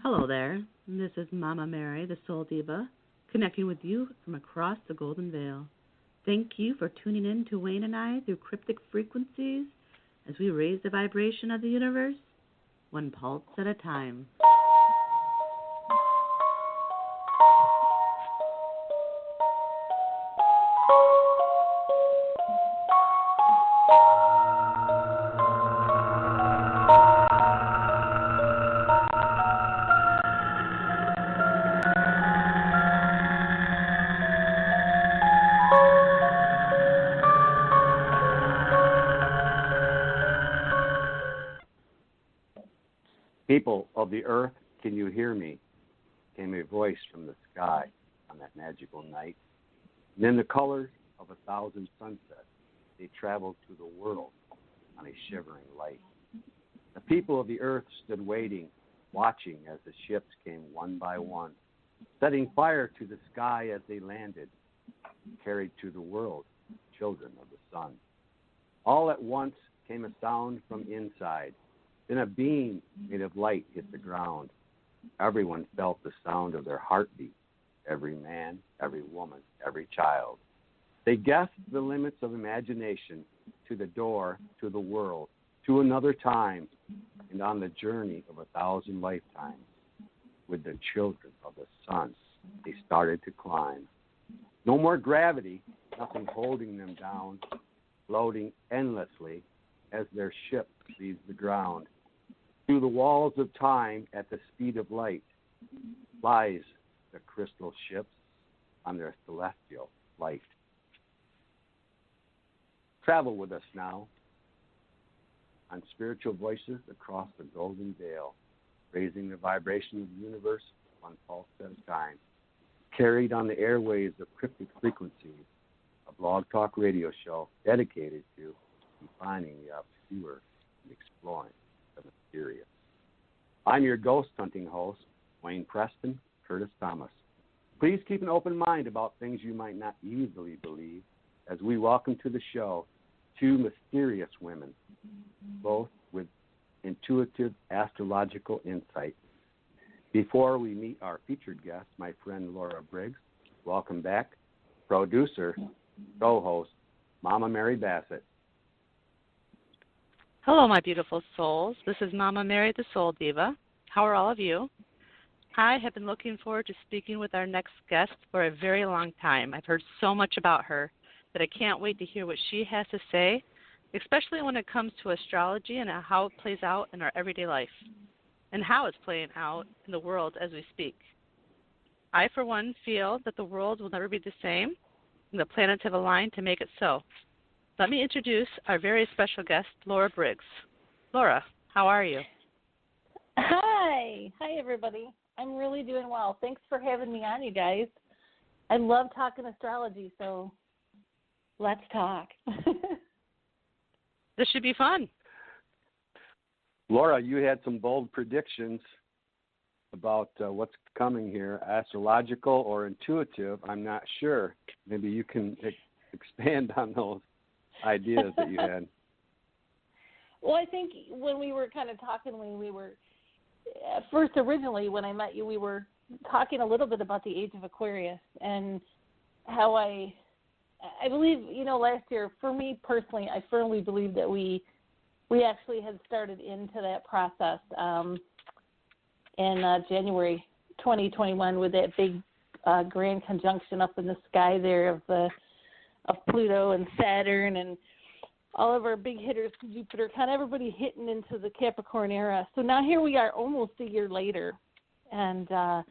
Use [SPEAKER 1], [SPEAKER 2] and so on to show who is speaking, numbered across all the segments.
[SPEAKER 1] Hello there. This is Mama Mary, the Soul Diva, connecting with you from across the Golden Veil. Thank you for tuning in to Wayne and I through Cryptic Frequencies as we raise the vibration of the universe, one pulse at a time.
[SPEAKER 2] People of the earth, can you hear me? Came a voice from the sky on that magical night. And in the colors of 1,000 sunsets, they traveled to the world on a shivering light. The people of the earth stood waiting, watching as the ships came one by one, setting fire to the sky as they landed, carried to the world children of the sun. All at once came a sound from inside. Then a beam made of light hit the ground. Everyone felt the sound of their heartbeat, every man, every woman, every child. They guessed the limits of imagination to the door to the world, to another time, and on the journey of 1,000 lifetimes. With the children of the sun, they started to climb. No more gravity, nothing holding them down, floating endlessly as their ship leaves the ground. Through the walls of time at the speed of light flies the crystal ships on their celestial flight. Travel with us now on spiritual voices across the Golden Veil, raising the vibration of the universe one pulse at a time, carried on the airwaves of Cryptic Frequencies, a blog talk radio show dedicated to defining the obscure and exploring the mysterious. I'm your ghost hunting host, Wayne Preston, Curtis Thomas. Please keep an open mind about things you might not easily believe as we welcome to the show two mysterious women, both with intuitive astrological insight. Before we meet our featured guest, my friend Laura Briggs, welcome back, producer, co-host, Mama Mary Bassett.
[SPEAKER 1] Hello, my beautiful souls. This is Mama Mary, the Soul Diva. How are all of you? I have been looking forward to speaking with our next guest for a very long time. I've heard so much about her that I can't wait to hear what she has to say, especially when it comes to astrology and how it plays out in our everyday life and how it's playing out in the world as we speak. I, for one, feel that the world will never be the same, and the planets have aligned to make it so. Let me introduce our very special guest, Laura Briggs. Laura, how are you?
[SPEAKER 3] Hi. Hi, everybody. I'm really doing well. Thanks for having me on, you guys. I love talking astrology, so let's talk.
[SPEAKER 1] This should be fun.
[SPEAKER 2] Laura, you had some bold predictions about what's coming here, astrological or intuitive. I'm not sure. Maybe you can expand on those ideas that you had.
[SPEAKER 3] Well, I think when we were kind of talking, when we were first originally when I met you, we were talking a little bit about the age of Aquarius and how I believe, last year, for me personally, I firmly believe that we actually had started into that process in January 2021 with that big grand conjunction up in the sky there of Pluto and Saturn and all of our big hitters, Jupiter, kind of everybody hitting into the Capricorn era. So now here we are almost a year later. And I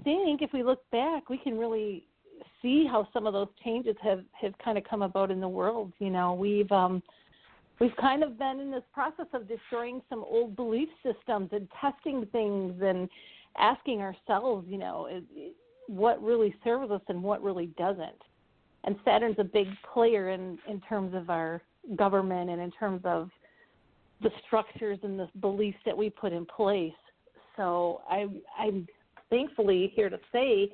[SPEAKER 3] think if we look back, we can really see how some of those changes have kind of come about in the world. We've kind of been in this process of destroying some old belief systems and testing things and asking ourselves, what really serves us and what really doesn't. And Saturn's a big player in terms of our government and in terms of the structures and the beliefs that we put in place. So I'm thankfully here to say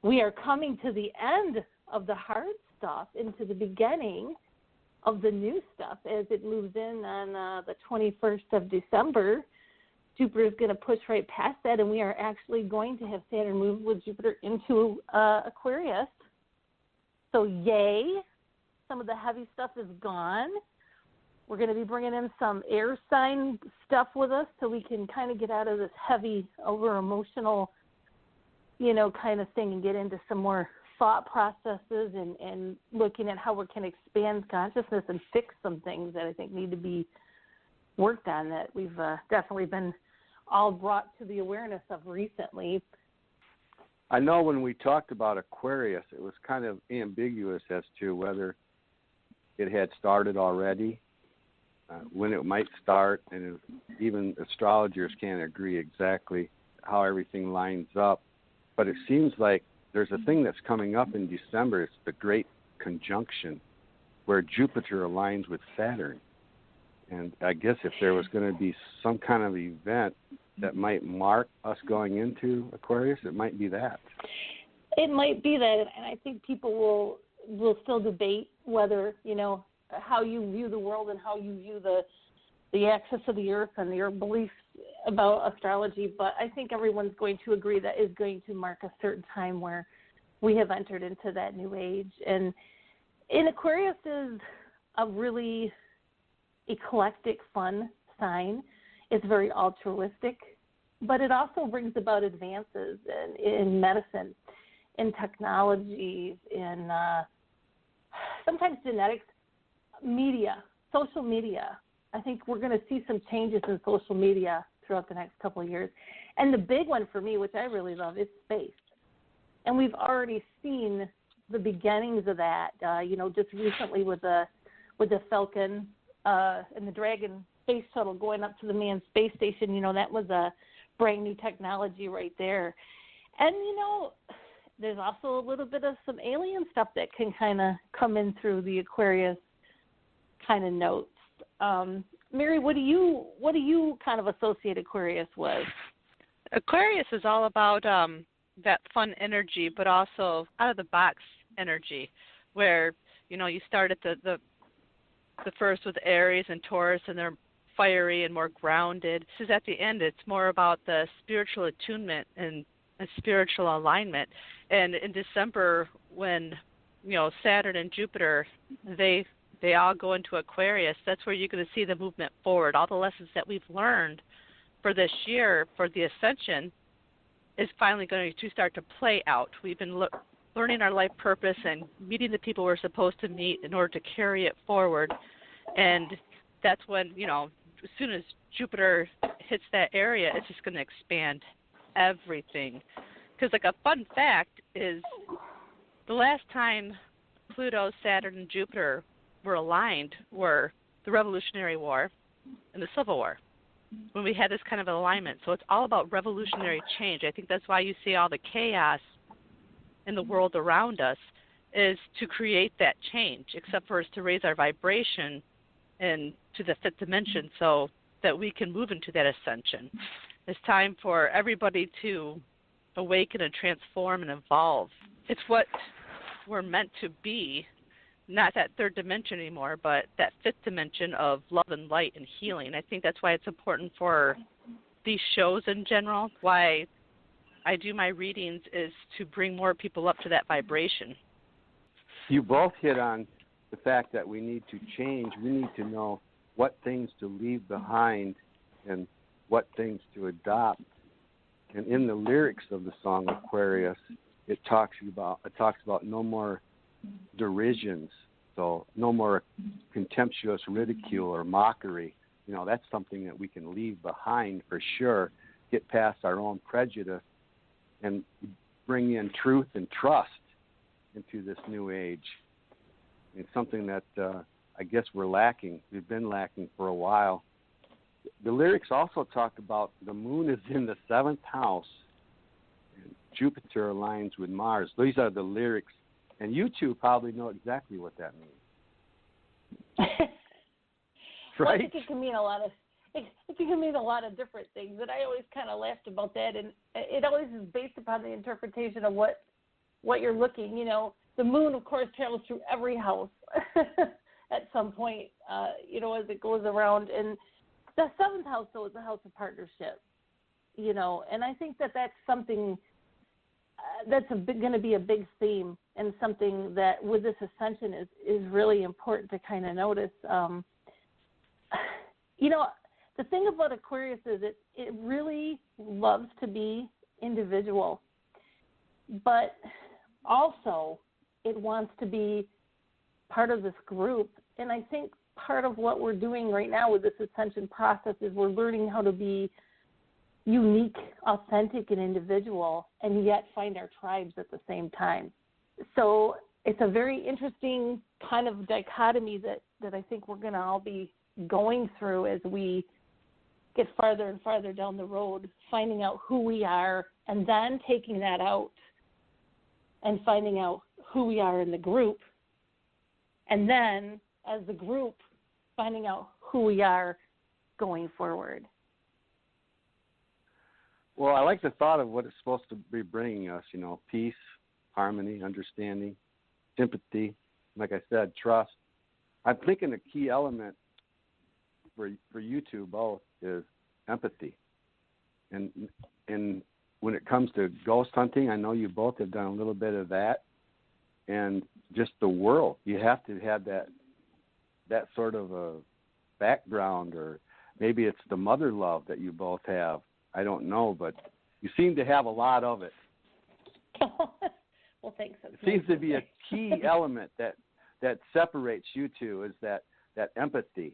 [SPEAKER 3] we are coming to the end of the hard stuff into the beginning of the new stuff as it moves in on the 21st of December. Jupiter is going to push right past that, and we are actually going to have Saturn move with Jupiter into Aquarius. So yay, some of the heavy stuff is gone. We're going to be bringing in some air sign stuff with us so we can kind of get out of this heavy, over-emotional, kind of thing and get into some more thought processes and looking at how we can expand consciousness and fix some things that I think need to be worked on that we've definitely been all brought to the awareness of recently.
[SPEAKER 2] I know when we talked about Aquarius, it was kind of ambiguous as to whether it had started already, when it might start, and even astrologers can't agree exactly how everything lines up. But it seems like there's a thing that's coming up in December. It's the Great Conjunction, where Jupiter aligns with Saturn. And I guess if there was going to be some kind of event that might mark us going into Aquarius, it might be that.
[SPEAKER 3] It might be that, and I think people will still debate whether, how you view the world and how you view the axis of the earth and your beliefs about astrology, but I think everyone's going to agree that is going to mark a certain time where we have entered into that new age. And in Aquarius is a really eclectic, fun sign. It's very altruistic, but it also brings about advances in medicine, in technology, in sometimes genetics, media, social media. I think we're going to see some changes in social media throughout the next couple of years. And the big one for me, which I really love, is space. And we've already seen the beginnings of that, just recently with the Falcon and the Dragon space shuttle going up to the manned space station. That was a brand new technology right there. And, there's also a little bit of some alien stuff that can kind of come in through the Aquarius kind of notes. Mary, what do you kind of associate Aquarius with?
[SPEAKER 1] Aquarius is all about that fun energy, but also out of the box energy, where you start at the first with Aries and Taurus, and they're fiery and more grounded. This is at the end. It's more about the spiritual attunement and spiritual alignment. And in December, when Saturn and Jupiter, they all go into Aquarius, that's where you're going to see the movement forward. All the lessons that we've learned for this year for the ascension is finally going to start to play out. We've been learning our life purpose and meeting the people we're supposed to meet in order to carry it forward. And that's when, as soon as Jupiter hits that area, it's just going to expand everything. Because, a fun fact is the last time Pluto, Saturn, and Jupiter were aligned were the Revolutionary War and the Civil War, when we had this kind of alignment. So it's all about revolutionary change. I think that's why you see all the chaos in the world around us, is to create that change, except for us to raise our vibration into the fifth dimension so that we can move into that ascension. It's time for everybody to awaken and transform and evolve. It's what we're meant to be, not that third dimension anymore, but that fifth dimension of love and light and healing. I think that's why it's important for these shows in general. Why I do my readings is to bring more people up to that vibration.
[SPEAKER 2] You both hit on the fact that we need to change. We need to know what things to leave behind and what things to adopt. And in the lyrics of the song Aquarius, it talks about no more derisions, so no more contemptuous ridicule or mockery. That's something that we can leave behind for sure, get past our own prejudice, and bring in truth and trust into this new age. It's something that I guess we're lacking. We've been lacking for a while. The lyrics also talk about the moon is in the 7th house, and Jupiter aligns with Mars. These are the lyrics, and you two probably know exactly what that means. Right?
[SPEAKER 3] Well, I think it can mean a lot of different things, and I always kind of laughed about that. And it always is based upon the interpretation of what you're looking. The moon, of course, travels through every house at some point. As it goes around, and The seventh house, though, is the house of partnership, you know, and I think that that's something that's going to be a big theme, and something that with this ascension is really important to kind of notice. You know, the thing about Aquarius is it really loves to be individual, but also it wants to be part of this group. And I think part of what we're doing right now with this ascension process is we're learning how to be unique, authentic, and individual, and yet find our tribes at the same time. So it's a very interesting kind of dichotomy that I think we're going to all be going through as we get farther and farther down the road, finding out who we are, and then taking that out and finding out who we are in the group, and then as the group finding out who we are going forward.
[SPEAKER 2] Well, I like the thought of what it's supposed to be bringing us, you know, peace, harmony, understanding, sympathy, like I said, trust. I'm thinking a key element for you two both is empathy. And when it comes to ghost hunting, I know you both have done a little bit of that. And just the world, you have to have that sort of a background, or maybe it's the mother love that you both have. I don't know, but you seem to have a lot of it.
[SPEAKER 3] Well, thanks.
[SPEAKER 2] It seems to be a key element that separates you two, is that empathy.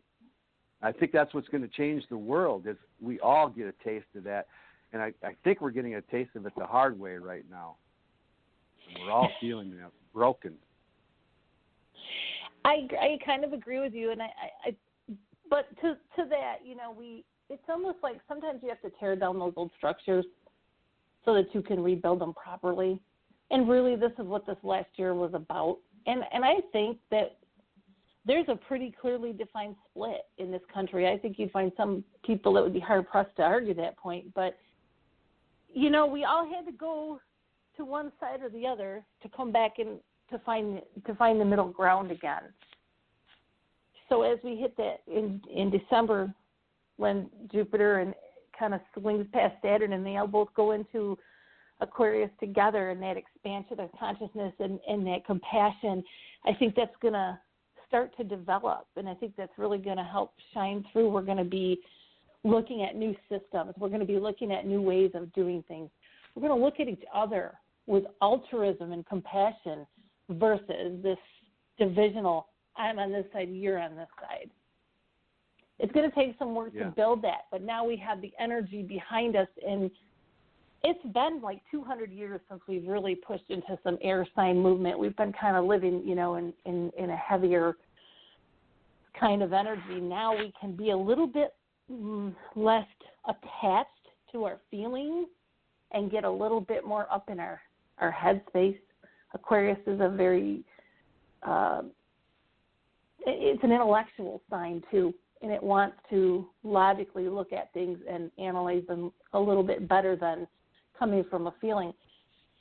[SPEAKER 2] I think that's what's going to change the world, is we all get a taste of that. And I think we're getting a taste of it the hard way right now. And we're all feeling broken.
[SPEAKER 3] I kind of agree with you, and I but to that, you know, it's almost like sometimes you have to tear down those old structures so that you can rebuild them properly. And really, this is what this last year was about. And I think that there's a pretty clearly defined split in this country. I think you'd find some people that would be hard-pressed to argue that point. But, you know, we all had to go to one side or the other to come back and to find the middle ground again. So as we hit that in December, when Jupiter and kind of swings past Saturn, and they all both go into Aquarius together, and that expansion of consciousness and that compassion, I think that's going to start to develop, and I think that's really going to help shine through. We're going to be looking at new systems. We're going to be looking at new ways of doing things. We're going to look at each other with altruism and compassion versus this divisional, I'm on this side, you're on this side. It's going to take some work to build that, but now we have the energy behind us, and it's been like 200 years since we've really pushed into some air sign movement. We've been kind of living, you know, in a heavier kind of energy. Now we can be a little bit less attached to our feelings and get a little bit more up in our headspace. Aquarius is a very, it's an intellectual sign too, and it wants to logically look at things and analyze them a little bit better than coming from a feeling.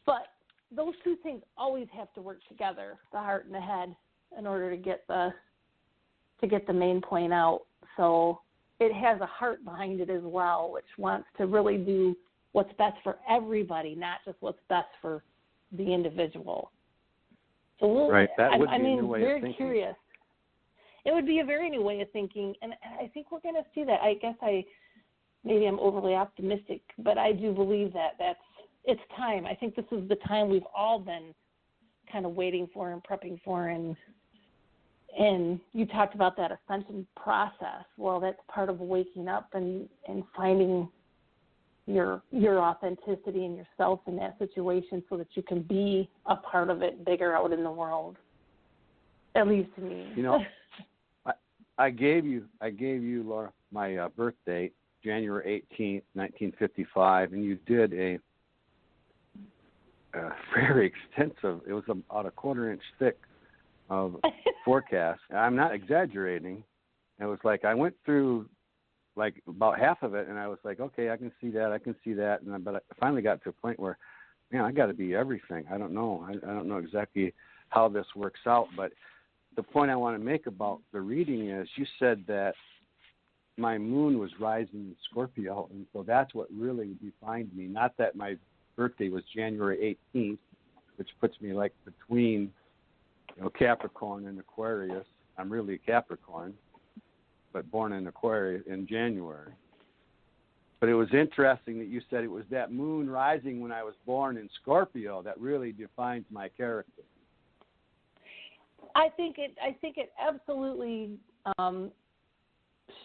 [SPEAKER 3] But those two things always have to work together, the heart and the head, in order to get the main point out. So it has a heart behind it as well, which wants to really do what's best for everybody, not just what's best for the individual. So
[SPEAKER 2] right. That would be
[SPEAKER 3] a new
[SPEAKER 2] way
[SPEAKER 3] very
[SPEAKER 2] of thinking.
[SPEAKER 3] Curious. It would be a very new way of thinking, and I think we're going to see that. I guess maybe I'm overly optimistic, but I do believe that it's time. I think this is the time we've all been kind of waiting for and prepping for, and you talked about that ascension process. Well, that's part of waking up and finding your authenticity and yourself in that situation so that you can be a part of it bigger out in the world, at least to me.
[SPEAKER 2] You know, I gave you, Laura, my birth date, January 18th, 1955, and you did a very extensive, it was about a quarter-inch thick of forecast. I'm not exaggerating. It was like I went through like about half of it, and I was like, okay, I can see that. But I finally got to a point where, man, I got to be everything. I don't know. I don't know exactly how this works out, but the point I want to make about the reading is you said that my moon was rising in Scorpio, and so that's what really defined me. Not that my birthday was January 18th, which puts me like between, Capricorn and Aquarius. I'm really a Capricorn, but born in Aquarius in January. But it was interesting that you said it was that moon rising when I was born in Scorpio that really defines my character.
[SPEAKER 3] I think it absolutely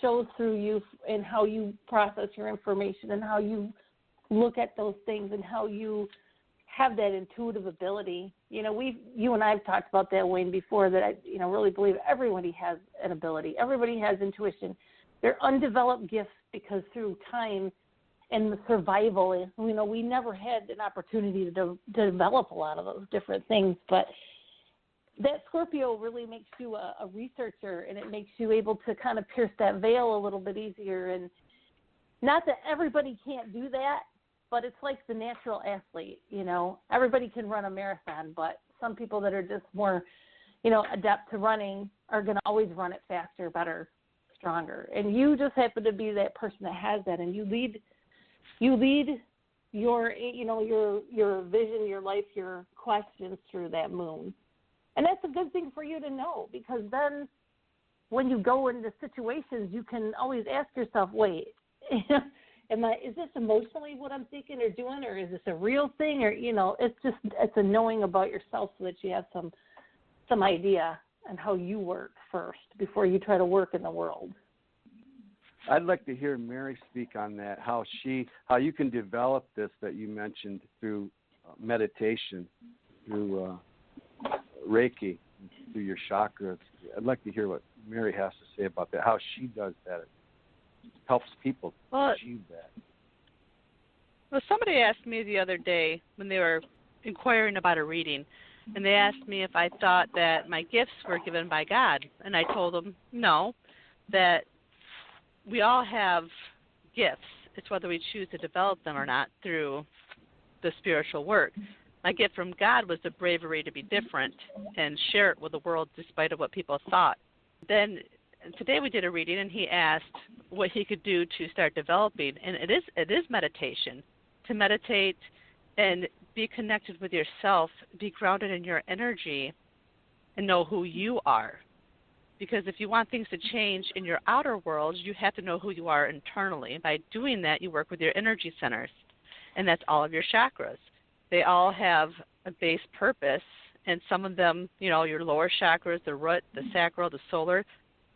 [SPEAKER 3] shows through you in how you process your information and how you look at those things and how you have that intuitive ability. You and I have talked about that, Wayne, before, that I really believe everybody has an ability. Everybody has intuition. They're undeveloped gifts because through time and the survival, we never had an opportunity to develop a lot of those different things. But that Scorpio really makes you a researcher, and it makes you able to kind of pierce that veil a little bit easier. And not that everybody can't do that, but it's like the natural athlete, Everybody can run a marathon, but some people that are just more, adept to running are going to always run it faster, better, stronger. And you just happen to be that person that has that, and you lead your vision, your life, your questions through that moon. And that's a good thing for you to know, because then when you go into situations, you can always ask yourself, wait, is this emotionally what I'm thinking or doing, or is this a real thing? Or, it's a knowing about yourself so that you have some idea on how you work first before you try to work in the world.
[SPEAKER 2] I'd like to hear Mary speak on that, how you can develop this that you mentioned through meditation, through Reiki, through your chakras. I'd like to hear what Mary has to say about that, how she does that. It helps people achieve that.
[SPEAKER 1] Well, somebody asked me the other day when they were inquiring about a reading, and they asked me if I thought that my gifts were given by God. And I told them no, that we all have gifts. It's whether we choose to develop them or not through the spiritual work. My gift from God was the bravery to be different and share it with the world despite of what people thought. Then today we did a reading, and he asked what he could do to start developing, and it is meditation. To meditate and be connected with yourself, be grounded in your energy, and know who you are. Because if you want things to change in your outer world, you have to know who you are internally. By doing that, you work with your energy centers, and that's all of your chakras. They all have a base purpose, and some of them, your lower chakras, the root, the sacral, the solar,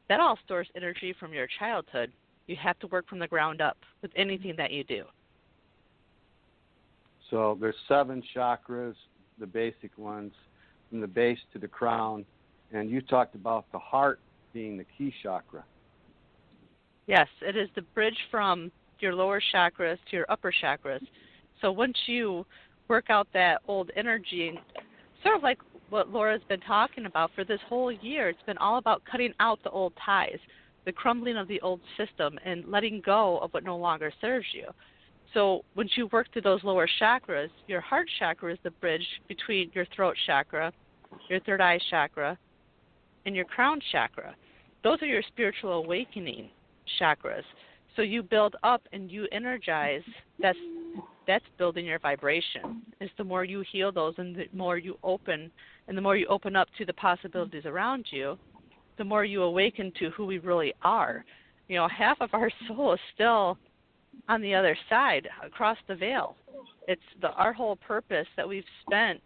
[SPEAKER 1] that all stores energy from your childhood. You have to work from the ground up with anything that you do.
[SPEAKER 2] So there's 7 chakras, the basic ones, from the base to the crown, and you talked about the heart being the key chakra.
[SPEAKER 1] Yes, it is the bridge from your lower chakras to your upper chakras. So once you work out that old energy, sort of like what Laura's been talking about for this whole year, it's been all about cutting out the old ties, the crumbling of the old system, and letting go of what no longer serves you. So once you work through those lower chakras, your heart chakra is the bridge between your throat chakra, your third eye chakra, and your crown chakra. Those are your spiritual awakening chakras. So you build up and you energize. That's building your vibration. It's the more you heal those, and the more you open, and the more you open up to the possibilities around you, the more you awaken to who we really are. Half of our soul is still on the other side, across the veil. It's our whole purpose that we've spent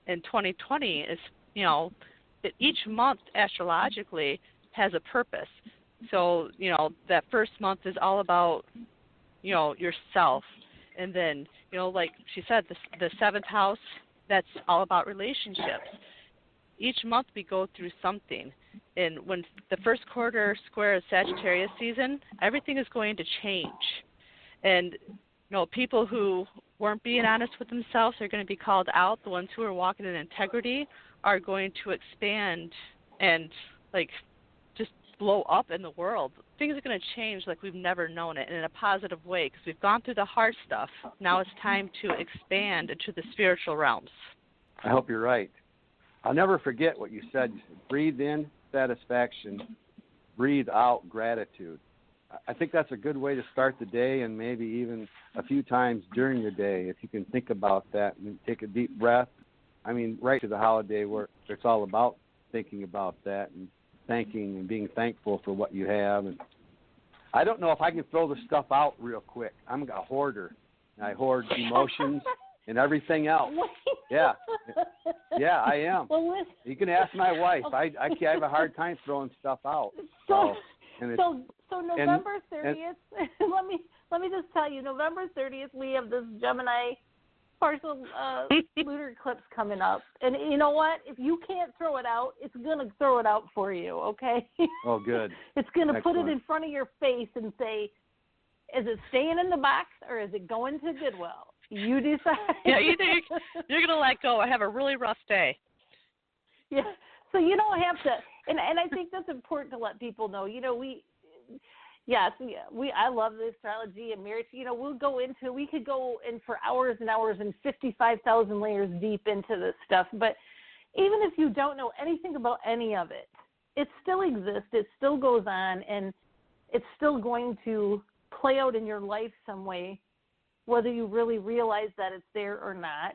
[SPEAKER 1] in 2020 is, that each month astrologically has a purpose. So, that first month is all about, yourself. And then, like she said, the 7th house, that's all about relationships. Each month we go through something. And when the first quarter square is Sagittarius season, everything is going to change. And, people who weren't being honest with themselves are going to be called out. The ones who are walking in integrity are going to expand and, just blow up in the world. Things are going to change like we've never known it, and in a positive way, because we've gone through the hard stuff. Now it's time to expand into the spiritual realms.
[SPEAKER 2] I hope you're right. I'll never forget what you said. You said, breathe in satisfaction, breathe out gratitude. I think that's a good way to start the day, and maybe even a few times during the day, if you can think about that and take a deep breath. I mean, right to the holiday where it's all about thinking about that and thanking and being thankful for what you have. And I don't know if I can throw the stuff out real quick. I'm a hoarder. I hoard emotions and everything else. Yeah, I am.
[SPEAKER 3] Well,
[SPEAKER 2] you can ask my wife. I have a hard time throwing stuff out. So
[SPEAKER 3] November 30th. Let me just tell you, November 30th, we have this Gemini partial lunar eclipse coming up, and you know what? If you can't throw it out, it's gonna throw it out for you. Okay?
[SPEAKER 2] Oh, good.
[SPEAKER 3] It's gonna put it in front of your face and say, "Is it staying in the box or is it going to Goodwill? You decide."
[SPEAKER 1] Yeah, either you're gonna let go. I have a really rough day.
[SPEAKER 3] Yeah. So you don't have to, and I think that's important to let people know. I love the astrology and marriage. We could go in for hours and hours and 55,000 layers deep into this stuff. But even if you don't know anything about any of it, it still exists. It still goes on, and it's still going to play out in your life some way, whether you really realize that it's there or not.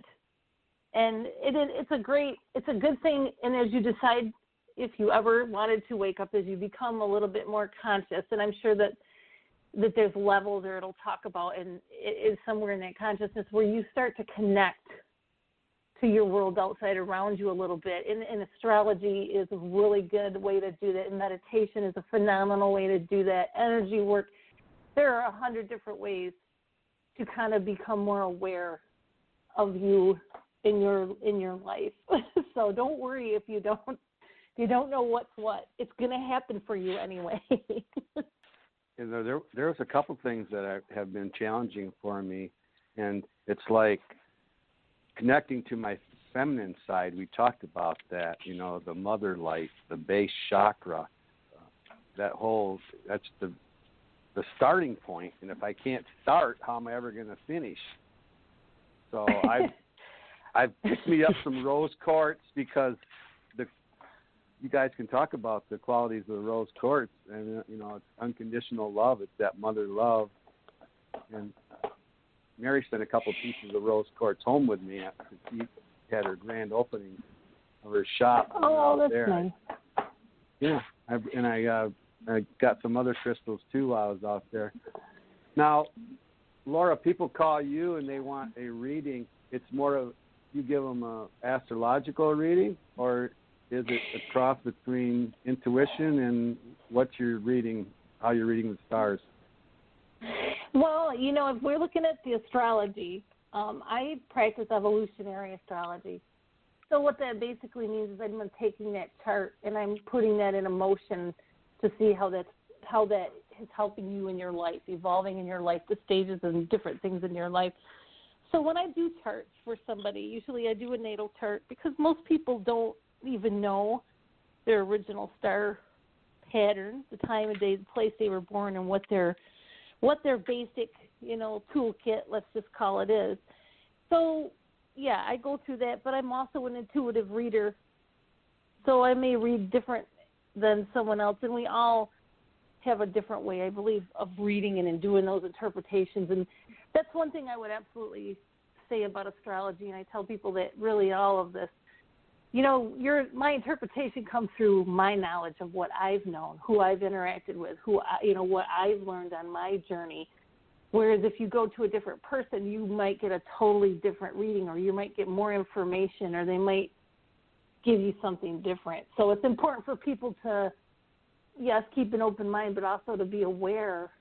[SPEAKER 3] And it's a good thing. And as you decide, if you ever wanted to wake up, as you become a little bit more conscious, and I'm sure that there's levels, or it'll talk about, and it is somewhere in that consciousness where you start to connect to your world outside around you a little bit. And astrology is a really good way to do that. And meditation is a phenomenal way to do that. Energy work. There are 100 different ways to kind of become more aware of you in your life. So don't worry if you don't know what's what. It's going to happen for you anyway.
[SPEAKER 2] There was a couple things that have been challenging for me, and it's like connecting to my feminine side. We talked about that, the mother life, the base chakra, that's the starting point. And if I can't start, how am I ever going to finish? So I've picked me up some rose quartz, because you guys can talk about the qualities of the rose quartz, and it's unconditional love. It's that mother love. And Mary sent a couple pieces of rose quartz home with me. She had her grand opening of her shop.
[SPEAKER 3] Oh,
[SPEAKER 2] out
[SPEAKER 3] that's
[SPEAKER 2] there.
[SPEAKER 3] nice.
[SPEAKER 2] Yeah, I got some other crystals too while I was out there. Now, Laura, people call you and they want a reading. It's more of, you give them a astrological reading, or is it a cross between intuition and what you're reading, how you're reading the stars?
[SPEAKER 3] Well, if we're looking at the astrology, I practice evolutionary astrology. So what that basically means is I'm taking that chart and I'm putting that in motion to see how that is helping you in your life, evolving in your life, the stages and different things in your life. So when I do charts for somebody, usually I do a natal chart, because most people don't even know their original star pattern, the time of day, the place they were born, and what their basic, toolkit, let's just call it, is. So, yeah, I go through that, but I'm also an intuitive reader, so I may read different than someone else, and we all have a different way, I believe, of reading and in doing those interpretations. And that's one thing I would absolutely say about astrology, and I tell people that really all of this, my interpretation comes through my knowledge of what I've known, who I've interacted with, what I've learned on my journey. Whereas if you go to a different person, you might get a totally different reading, or you might get more information, or they might give you something different. So it's important for people to, yes, keep an open mind, but also to be aware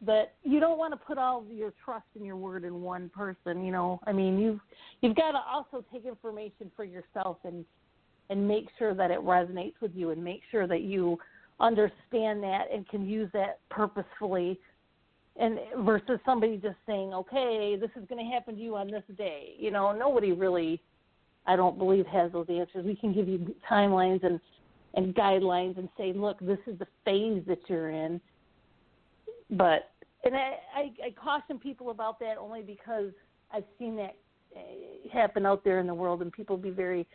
[SPEAKER 3] that you don't want to put all your trust in your word in one person. You've got to also take information for yourself and make sure that it resonates with you, and make sure that you understand that and can use that purposefully, and versus somebody just saying, okay, this is going to happen to you on this day. Nobody really, I don't believe, has those answers. We can give you timelines and guidelines and say, look, this is the phase that you're in. But, and I caution people about that only because I've seen that happen out there in the world, and people be very,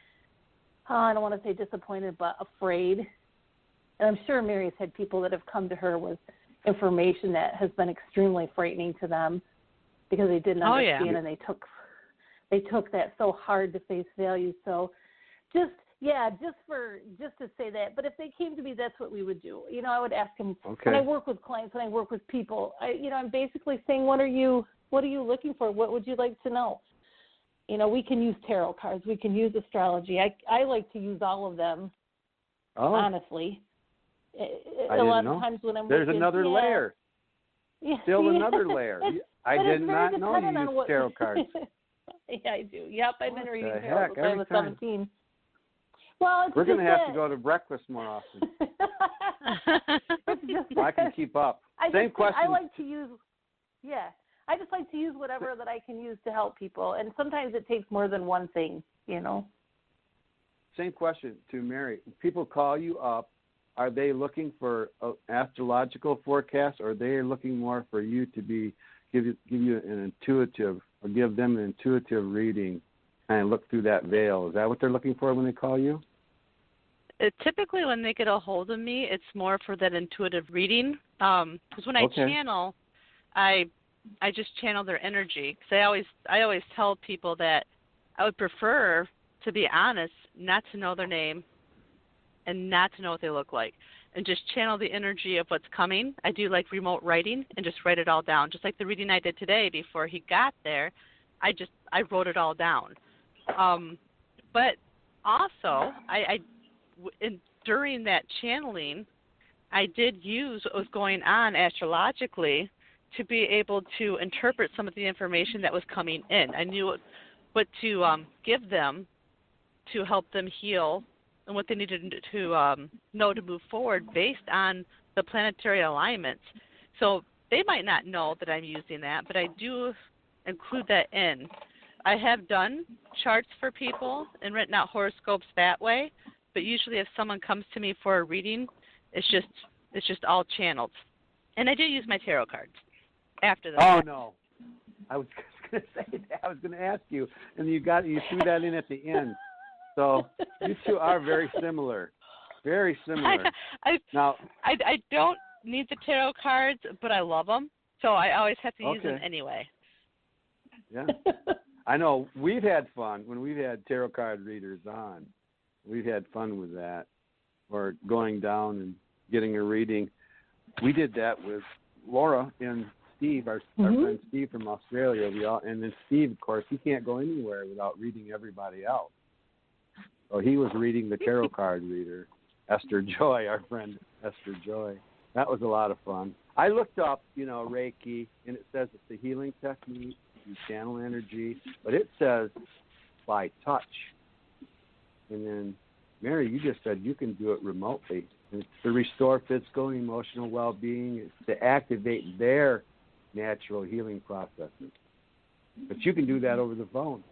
[SPEAKER 3] I don't want to say disappointed, but afraid. And I'm sure Mary's had people that have come to her with information that has been extremely frightening to them because they didn't understand and they took that so hard to face value. So just to say that. But if they came to me, that's what we would do. You know, I would ask them when I work with clients, when I work with people, I'm basically saying, what are you looking for? What would you like to know? You know, we can use tarot cards. We can use astrology. I like to use all of them, honestly. A lot of times when I'm
[SPEAKER 2] There's
[SPEAKER 3] working,
[SPEAKER 2] another layer.
[SPEAKER 3] Yeah.
[SPEAKER 2] Still another layer. I did not know you used tarot cards.
[SPEAKER 3] Yeah, I do. Yep, I've been reading tarot since I was 17.
[SPEAKER 2] Well, we're going to have to go to breakfast more often. I can keep up. Same question.
[SPEAKER 3] I like to use, I just like to use whatever that I can use to help people. And sometimes it takes more than one thing, you know.
[SPEAKER 2] Same question to Mary. People call you up. Are they looking for astrological forecasts, or are they looking more for you to give you an intuitive, or give them an intuitive reading, kind of look through that veil? Is that what they're looking for when they call you?
[SPEAKER 1] Typically, when they get a hold of me, it's more for that intuitive reading. Because when I channel, I just channel their energy. Because I always tell people that I would prefer, to be honest, not to know their name and not to know what they look like, and just channel the energy of what's coming. I do like remote writing and just write it all down. Just like the reading I did today before he got there, I wrote it all down. But also, during that channeling, I did use what was going on astrologically to be able to interpret some of the information that was coming in. I knew what to give them to help them heal and what they needed to know to move forward based on the planetary alignments. So they might not know that I'm using that, but I do include that in. I have done charts for people and written out horoscopes that way, but usually if someone comes to me for a reading, it's just all channeled. And I do use my tarot cards after that.
[SPEAKER 2] Oh, no. I was going to say that. I was going to ask you, and you threw that in at the end. So you two are very similar. Very similar.
[SPEAKER 1] I don't need the tarot cards, but I love them, so I always have to use them anyway.
[SPEAKER 2] Yeah. I know we've had fun when we've had tarot card readers on. We've had fun with that, or going down and getting a reading. We did that with Laura and Steve, our friend Steve from Australia. And then Steve, of course, he can't go anywhere without reading everybody else. So he was reading the tarot card reader, Esther Joy, our friend Esther Joy. That was a lot of fun. I looked up, Reiki, and it says it's a healing technique. You channel energy, but it says by touch. And then, Mary, you just said you can do it remotely. And it's to restore physical and emotional well-being. It's to activate their natural healing processes. But you can do that over the phone.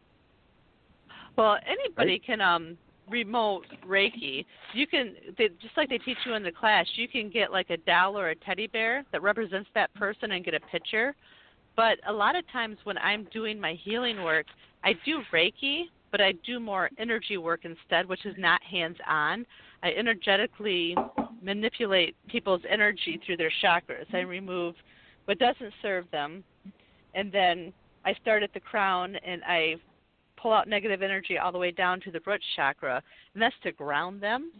[SPEAKER 1] Well, anybody can remote Reiki. You can, just like they teach you in the class, you can get like a doll or a teddy bear that represents that person and get a picture. But a lot of times when I'm doing my healing work, I do Reiki, but I do more energy work instead, which is not hands-on. I energetically manipulate people's energy through their chakras. I remove what doesn't serve them, and then I start at the crown and I pull out negative energy all the way down to the root chakra, and that's to ground them.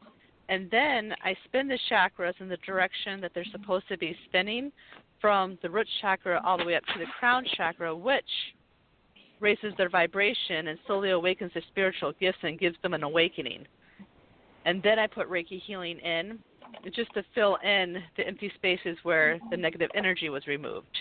[SPEAKER 1] And then I spin the chakras in the direction that they're supposed to be spinning, from the root chakra all the way up to the crown chakra, which raises their vibration and slowly awakens their spiritual gifts and gives them an awakening. And then I put Reiki healing in just to fill in the empty spaces where the negative energy was removed.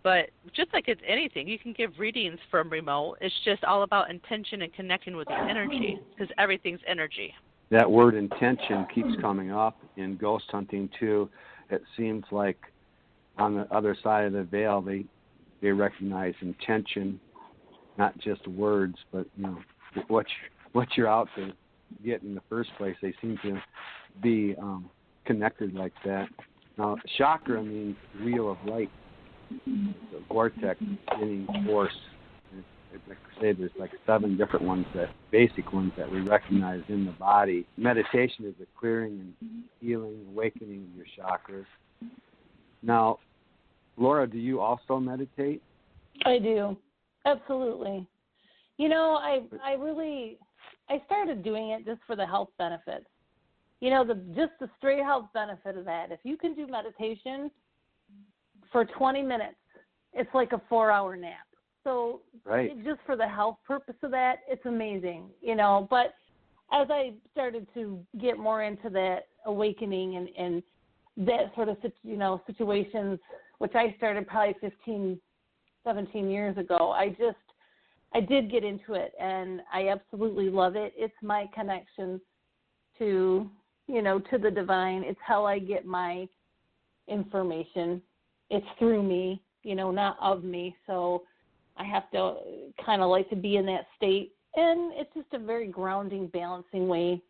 [SPEAKER 1] But just like it's anything, you can give readings from remote. It's just all about intention and connecting with the energy, because everything's energy.
[SPEAKER 2] That word intention keeps coming up in ghost hunting too. It seems like on the other side of the veil, they recognize intention, not just words, but what you're out to get in the first place. They seem to be connected like that. Now, chakra means wheel of light. The vortex spinning force. Like I say, there's like 7 different ones, basic ones that we recognize in the body. Meditation is a clearing and healing, awakening of your chakras. Now, Laura, do you also meditate?
[SPEAKER 3] I do. Absolutely. You know, I started doing it just for the health benefits. You know, just the straight health benefit of that. If you can do meditation for 20 minutes, it's like a 4-hour nap. So just for the health purpose of that, it's amazing, you know. But as I started to get more into that awakening and that sort of, you know, situations, which I started probably 15, 17 years ago, I did get into it, and I absolutely love it. It's my connection to, you know, to the divine. It's how I get my information. It's through me, you know, not of me. So I have to kind of like to be in that state. And it's just a very grounding, balancing way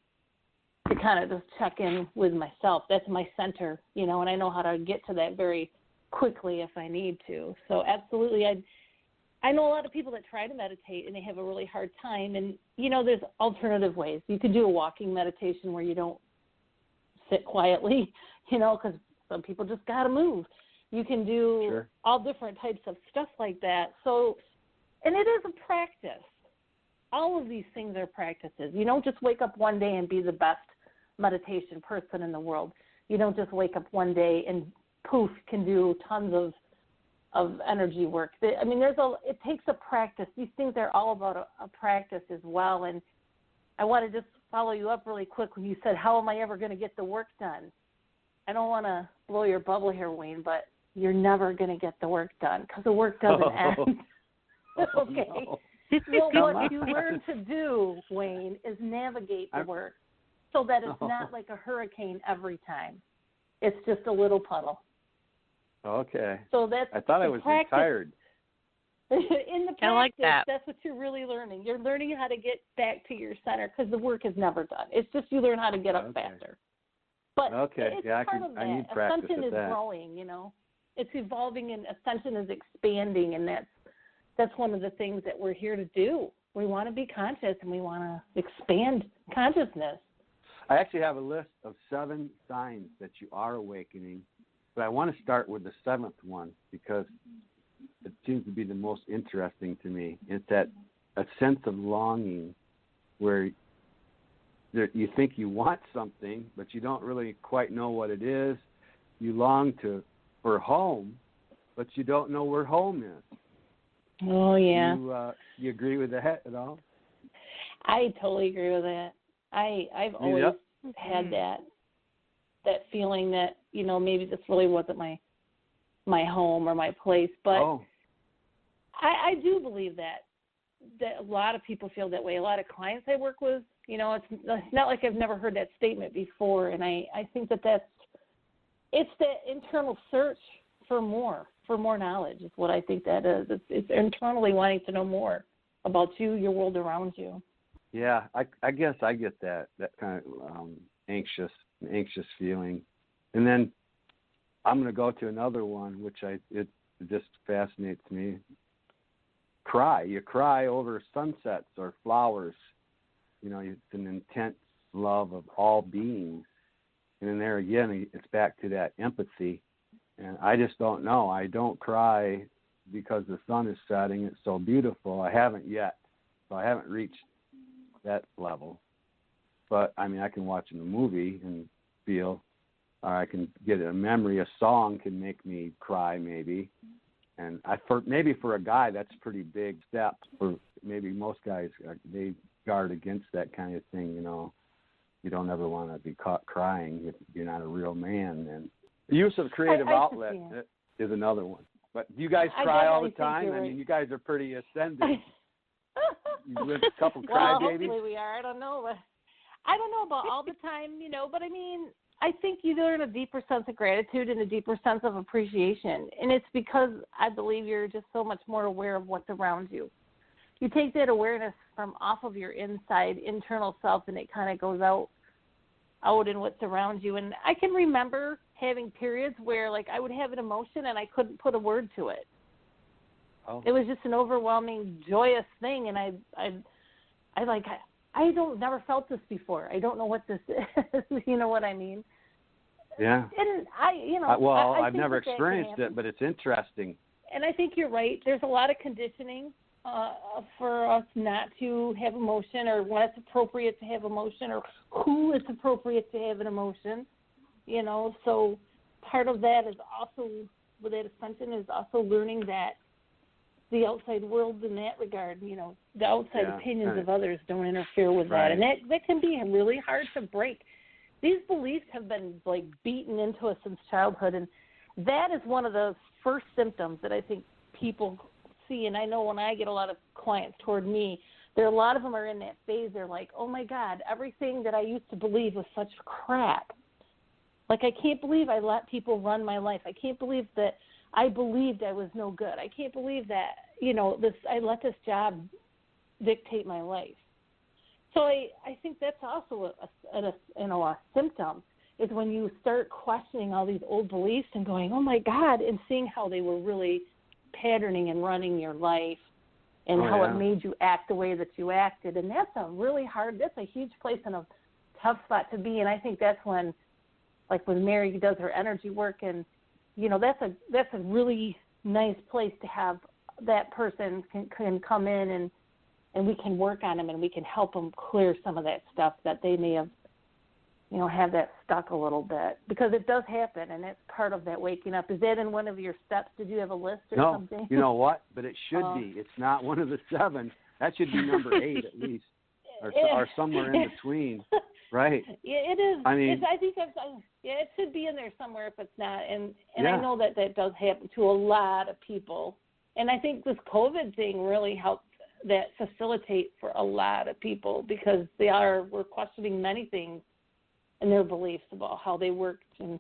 [SPEAKER 3] to kind of just check in with myself. That's my center, you know, and I know how to get to that very quickly if I need to. So absolutely, I know a lot of people that try to meditate and they have a really hard time. And, you know, there's alternative ways. You could do a walking meditation where you don't sit quietly, you know, because some people just got to move. You can do all different types of stuff like that. So, and it is a practice. All of these things are practices. You don't just wake up one day and be the best meditation person in the world. You don't just wake up one day and poof, can do tons of energy work. I mean, it takes a practice. These things are all about a practice as well. And I want to just follow you up really quick when you said, how am I ever going to get the work done? I don't want to blow your bubble here, Wayne, but you're never going to get the work done because the work doesn't end. Okay.
[SPEAKER 2] No.
[SPEAKER 3] Well, what you learn to do, Wayne, is navigate the work so that it's not like a hurricane every time. It's just a little puddle.
[SPEAKER 2] Okay.
[SPEAKER 3] So that's
[SPEAKER 2] I thought I was
[SPEAKER 3] practice.
[SPEAKER 2] Retired.
[SPEAKER 3] In the practice,
[SPEAKER 1] like that.
[SPEAKER 3] That's what you're really learning. You're learning how to get back to your center because the work is never done. It's just you learn how to get up faster. But it's part of that.
[SPEAKER 2] I need practice
[SPEAKER 3] Ascension is growing, you know. It's evolving and ascension is expanding, and that's one of the things that we're here to do. We want to be conscious and we want to expand consciousness.
[SPEAKER 2] I actually have a list of 7 signs that you are awakening, but I want to start with the 7th one because it seems to be the most interesting to me. It's that a sense of longing where you think you want something, but you don't really quite know what it is. You long for home, but you don't know where home is.
[SPEAKER 3] Oh, yeah.
[SPEAKER 2] You agree with that at all?
[SPEAKER 3] I totally agree with that. I've always had that feeling that, you know, maybe this really wasn't my home or my place. But I do believe that a lot of people feel that way. A lot of clients I work with, you know, it's not like I've never heard that statement before. And I think it's that internal search for more knowledge is what I think that is. It's internally wanting to know more about you, your world around you.
[SPEAKER 2] Yeah, I guess I get that kind of anxious feeling. And then I'm going to go to another one, which it just fascinates me. You cry over sunsets or flowers. You know, it's an intense love of all beings. And then there again, it's back to that empathy. And I just don't know. I don't cry because the sun is setting. It's so beautiful. I haven't yet. So I haven't reached that level. But, I mean, I can watch a movie and feel, or I can get a memory. A song can make me cry maybe. And maybe for a guy, that's a pretty big step. For maybe most guys, they guard against that kind of thing, you know. You don't ever want to be caught crying if you're not a real man. And the use of creative outlet is another one. But do you guys cry all the time? I mean, you guys are pretty ascendant. You live a couple crybabies.
[SPEAKER 3] Hopefully we are. I don't know. But I don't know about all the time, you know. But, I mean, I think you learn a deeper sense of gratitude and a deeper sense of appreciation. And it's because I believe you're just so much more aware of what's around you. You take that awareness from off of your internal self, and it kind of goes out in what's around you. And I can remember having periods where, like, I would have an emotion and I couldn't put a word to it. Oh. It was just an overwhelming, joyous thing, and I never felt this before. I don't know what this is. You know what I mean?
[SPEAKER 2] Yeah.
[SPEAKER 3] And
[SPEAKER 2] I've never experienced it, but it's interesting.
[SPEAKER 3] And I think you're right. There's a lot of conditioning for us not to have emotion, or when it's appropriate to have emotion, or who it's appropriate to have an emotion. So part of that is also, with that ascension, is also learning that the outside world in that regard, the outside opinions of others don't interfere with that. And that can be really hard to break. These beliefs have been, beaten into us since childhood, and that is one of the first symptoms that I think people see. And I know when I get a lot of clients toward me, a lot of them are in that phase. They're like, oh, my God, everything that I used to believe was such crap. I can't believe I let people run my life. I can't believe that I believed I was no good. I can't believe that, I let this job dictate my life. So I think that's also a symptom, is when you start questioning all these old beliefs and going, oh, my God, and seeing how they were really patterning and running your life, and how it made you act the way that you acted. And that's a huge place and a tough spot to be. And I think that's when, when Mary does her energy work, and that's a really nice place to have that person can come in, and we can work on them, and we can help them clear some of that stuff that they may have, have that stuck a little bit, because it does happen, and it's part of that waking up. Is that in one of your steps? Did you have a list or something?
[SPEAKER 2] No, you know what? But it should be. It's not one of the 7. That should be number 8 at least, or somewhere in between. Right.
[SPEAKER 3] Yeah, it is.
[SPEAKER 2] I mean,
[SPEAKER 3] I think it should be in there somewhere if it's not. And I know that does happen to a lot of people. And I think this COVID thing really helped that facilitate for a lot of people, because we're questioning many things in their beliefs about how they worked and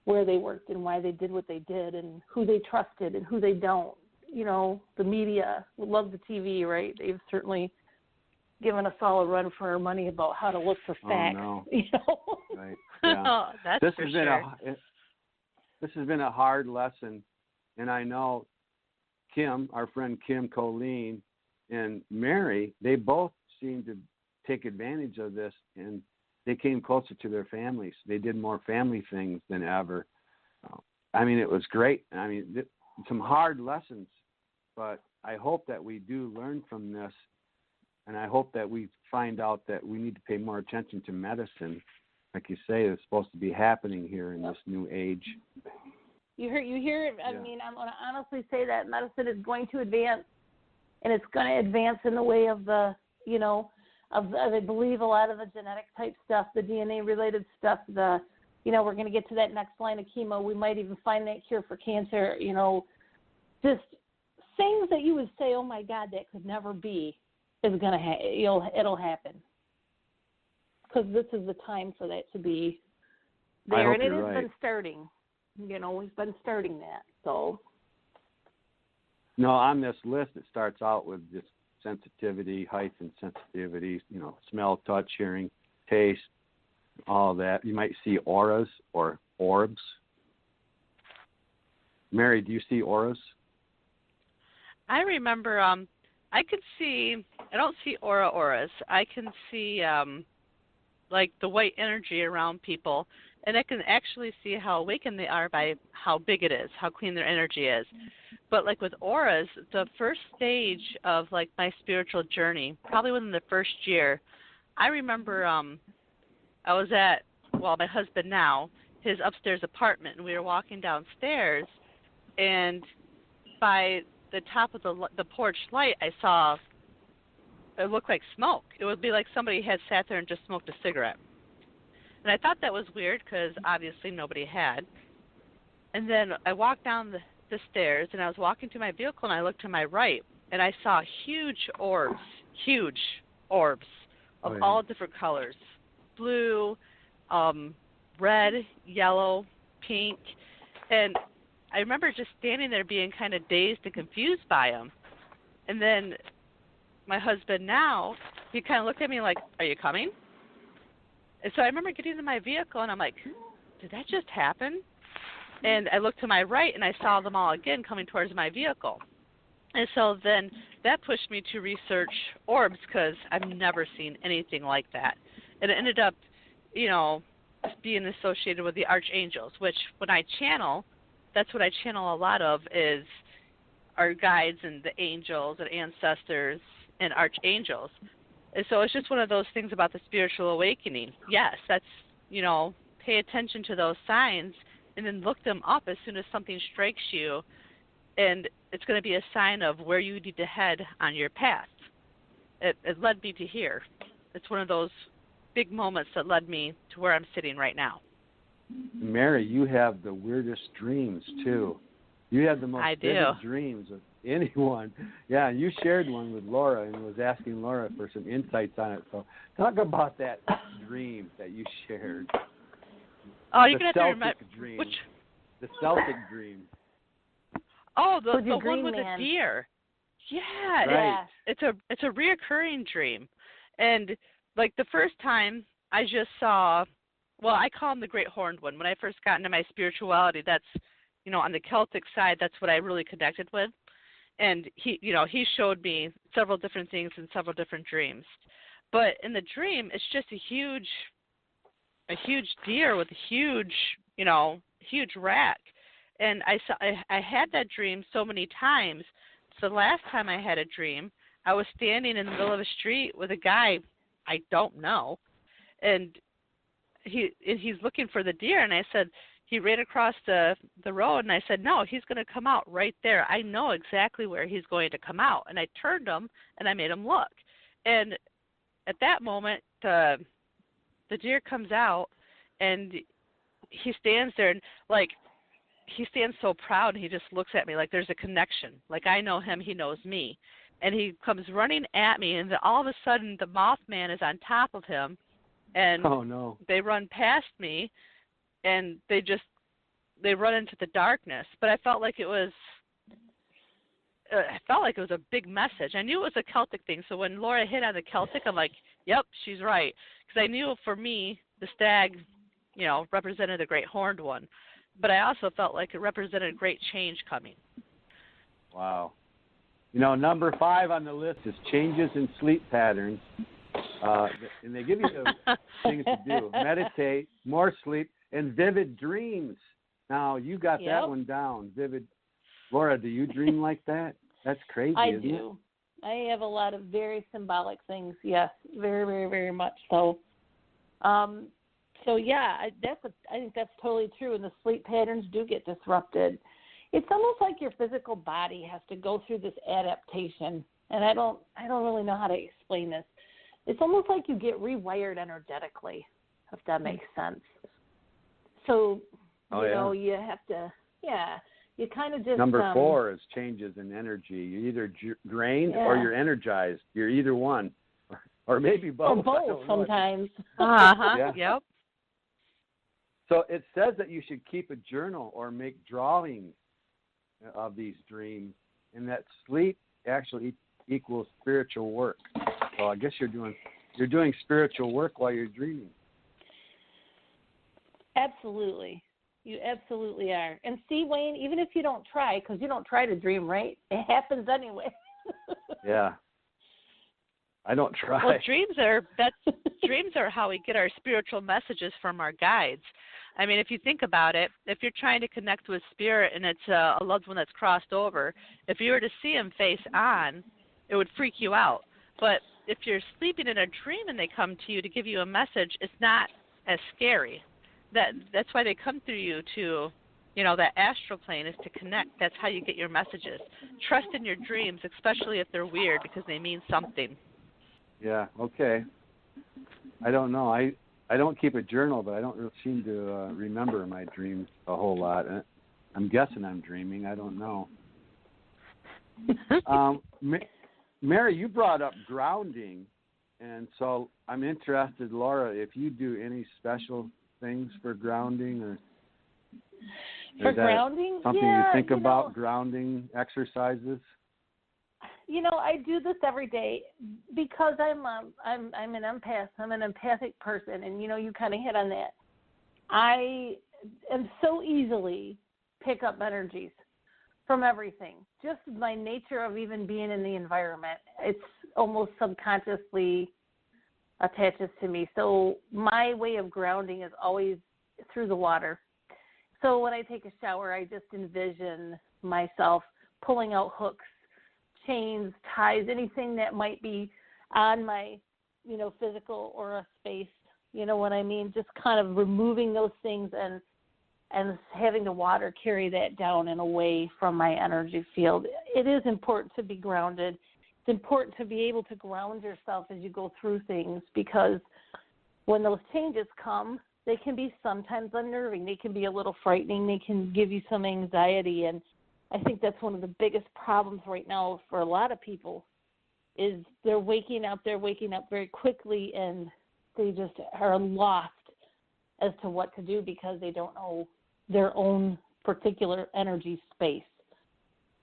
[SPEAKER 3] where they worked and why they did what they did and who they trusted and who they don't. The media love the TV, right? They've certainly given us all a run for our money about how to look for facts.
[SPEAKER 2] Oh,
[SPEAKER 3] no.
[SPEAKER 2] Right. Yeah.
[SPEAKER 1] That's
[SPEAKER 2] this
[SPEAKER 1] for
[SPEAKER 2] has
[SPEAKER 1] sure.
[SPEAKER 2] This has been a hard lesson, and I know Kim, our friend Kim Colleen, and Mary, they both seem to take advantage of this, and they came closer to their families. They did more family things than ever. It was great. Some hard lessons, but I hope that we do learn from this. And I hope that we find out that we need to pay more attention to medicine. Like you say, it's supposed to be happening here in this new age.
[SPEAKER 3] You hear it. I'm going to honestly say that medicine is going to advance, and it's going to advance in the way of I believe a lot of the genetic type stuff, the DNA related stuff, we're going to get to that next line of chemo. We might even find that cure for cancer, just things that you would say, oh my God, that could never be. Is going to it'll happen, because this is the time for that to be there, and it has been starting. We've been starting that. So
[SPEAKER 2] no, on this list it starts out with just sensitivity, height and sensitivity. Smell, touch, hearing, taste, all that. You might see auras or orbs. Mary, do you see auras?
[SPEAKER 1] I remember. I don't see auras. I can see the white energy around people, and I can actually see how awakened they are by how big it is, how clean their energy is. But with auras, the first stage of my spiritual journey, probably within the first year, I remember I was at, my husband now, his upstairs apartment, and we were walking downstairs, and by the top of the porch light, I saw it looked like smoke. It would be like somebody had sat there and just smoked a cigarette. And I thought that was weird because obviously nobody had. And then I walked down the stairs, and I was walking to my vehicle, and I looked to my right, and I saw huge orbs of all different colors, blue, red, yellow, pink, and I remember just standing there being kind of dazed and confused by them. And then my husband now, he kind of looked at me like, are you coming? And so I remember getting in my vehicle, and I'm like, did that just happen? And I looked to my right, and I saw them all again coming towards my vehicle. And so then that pushed me to research orbs because I've never seen anything like that. And it ended up, being associated with the archangels, which when I channel, that's what I channel a lot of is our guides and the angels and ancestors and archangels. And so it's just one of those things about the spiritual awakening. Yes, that's, pay attention to those signs and then look them up as soon as something strikes you, and it's going to be a sign of where you need to head on your path. It led me to here. It's one of those big moments that led me to where I'm sitting right now.
[SPEAKER 2] Mary, you have the weirdest dreams, too. You have the most vivid dreams of anyone. Yeah, you shared one with Laura and was asking Laura for some insights on it. So talk about that dream that you shared.
[SPEAKER 1] Oh, you're going to have to remember.
[SPEAKER 2] The Celtic dream.
[SPEAKER 1] Oh, the one with the deer. Yeah,
[SPEAKER 2] right.
[SPEAKER 1] It's a reoccurring dream. And, like, the first time I just saw, well, I call him the Great Horned One. When I first got into my spirituality, that's, on the Celtic side, that's what I really connected with. And he showed me several different things in several different dreams. But in the dream, it's just a huge deer with a huge rack. And I had that dream so many times. So the last time I had a dream, I was standing in the middle of a street with a guy I don't know, and he's looking for the deer, and I said, he ran across the road, and I said, no, he's going to come out right there. I know exactly where he's going to come out. And I turned him, and I made him look. And at that moment, the deer comes out, and he stands there, and, like, he stands so proud, and he just looks at me like there's a connection. Like, I know him, he knows me. And he comes running at me, and then all of a sudden the Mothman is on top of him, and they run past me, and they run into the darkness. But I felt like it was a big message. I knew it was a Celtic thing, so when Laura hit on the Celtic, I'm like, yep, she's right. Because I knew for me, the stag, represented the Great Horned One. But I also felt like it represented great change coming.
[SPEAKER 2] Wow. Number 5 on the list is changes in sleep patterns. And they give you the things to do. Meditate, more sleep, and vivid dreams. Now, you got that one down. Vivid. Laura, do you dream like that? That's crazy, isn't it? I do.
[SPEAKER 3] I have a lot of very symbolic things, yes. Very, very, very much so. So, yeah, I think that's totally true, and the sleep patterns do get disrupted. It's almost like your physical body has to go through this adaptation, and I don't really know how to explain this. It's almost like you get rewired energetically, if that makes sense. So, you have to, you kind of just...
[SPEAKER 2] Number 4 is changes in energy. You're either drained or you're energized. You're either one, or maybe both.
[SPEAKER 3] Or both sometimes.
[SPEAKER 1] Yep.
[SPEAKER 2] So it says that you should keep a journal or make drawings of these dreams, and that sleep actually equals spiritual work. So I guess you're doing spiritual work while you're dreaming.
[SPEAKER 3] Absolutely. You absolutely are. And see, Wayne, even if you don't try, because you don't try to dream, right? It happens anyway.
[SPEAKER 2] Yeah. I don't try.
[SPEAKER 1] Well, dreams are how we get our spiritual messages from our guides. I mean, if you think about it, if you're trying to connect with spirit and it's a loved one that's crossed over, if you were to see him face on, it would freak you out. But if you're sleeping in a dream and they come to you to give you a message, it's not as scary. That's why they come through you to, that astral plane is to connect. That's how you get your messages. Trust in your dreams, especially if they're weird, because they mean something.
[SPEAKER 2] Yeah, okay. I don't know. I don't keep a journal, but I don't really seem to remember my dreams a whole lot. I'm guessing I'm dreaming. I don't know. Mary, you brought up grounding, and so I'm interested, Laura, if you do any special things for grounding, or
[SPEAKER 3] for grounding,
[SPEAKER 2] something you think about, grounding exercises.
[SPEAKER 3] I do this every day because I'm an empath. I'm an empathic person, and you kind of hit on that. I am so easily pick up energies from everything. Just my nature of even being in the environment, it's almost subconsciously attaches to me. So my way of grounding is always through the water. So when I take a shower, I just envision myself pulling out hooks, chains, ties, anything that might be on my, physical aura space. You know what I mean? Just kind of removing those things and having the water carry that down and away from my energy field. It is important to be grounded. It's important to be able to ground yourself as you go through things, because when those changes come, they can be sometimes unnerving. They can be a little frightening. They can give you some anxiety. And I think that's one of the biggest problems right now for a lot of people is they're waking up very quickly, and they just are lost as to what to do because they don't know their own particular energy space.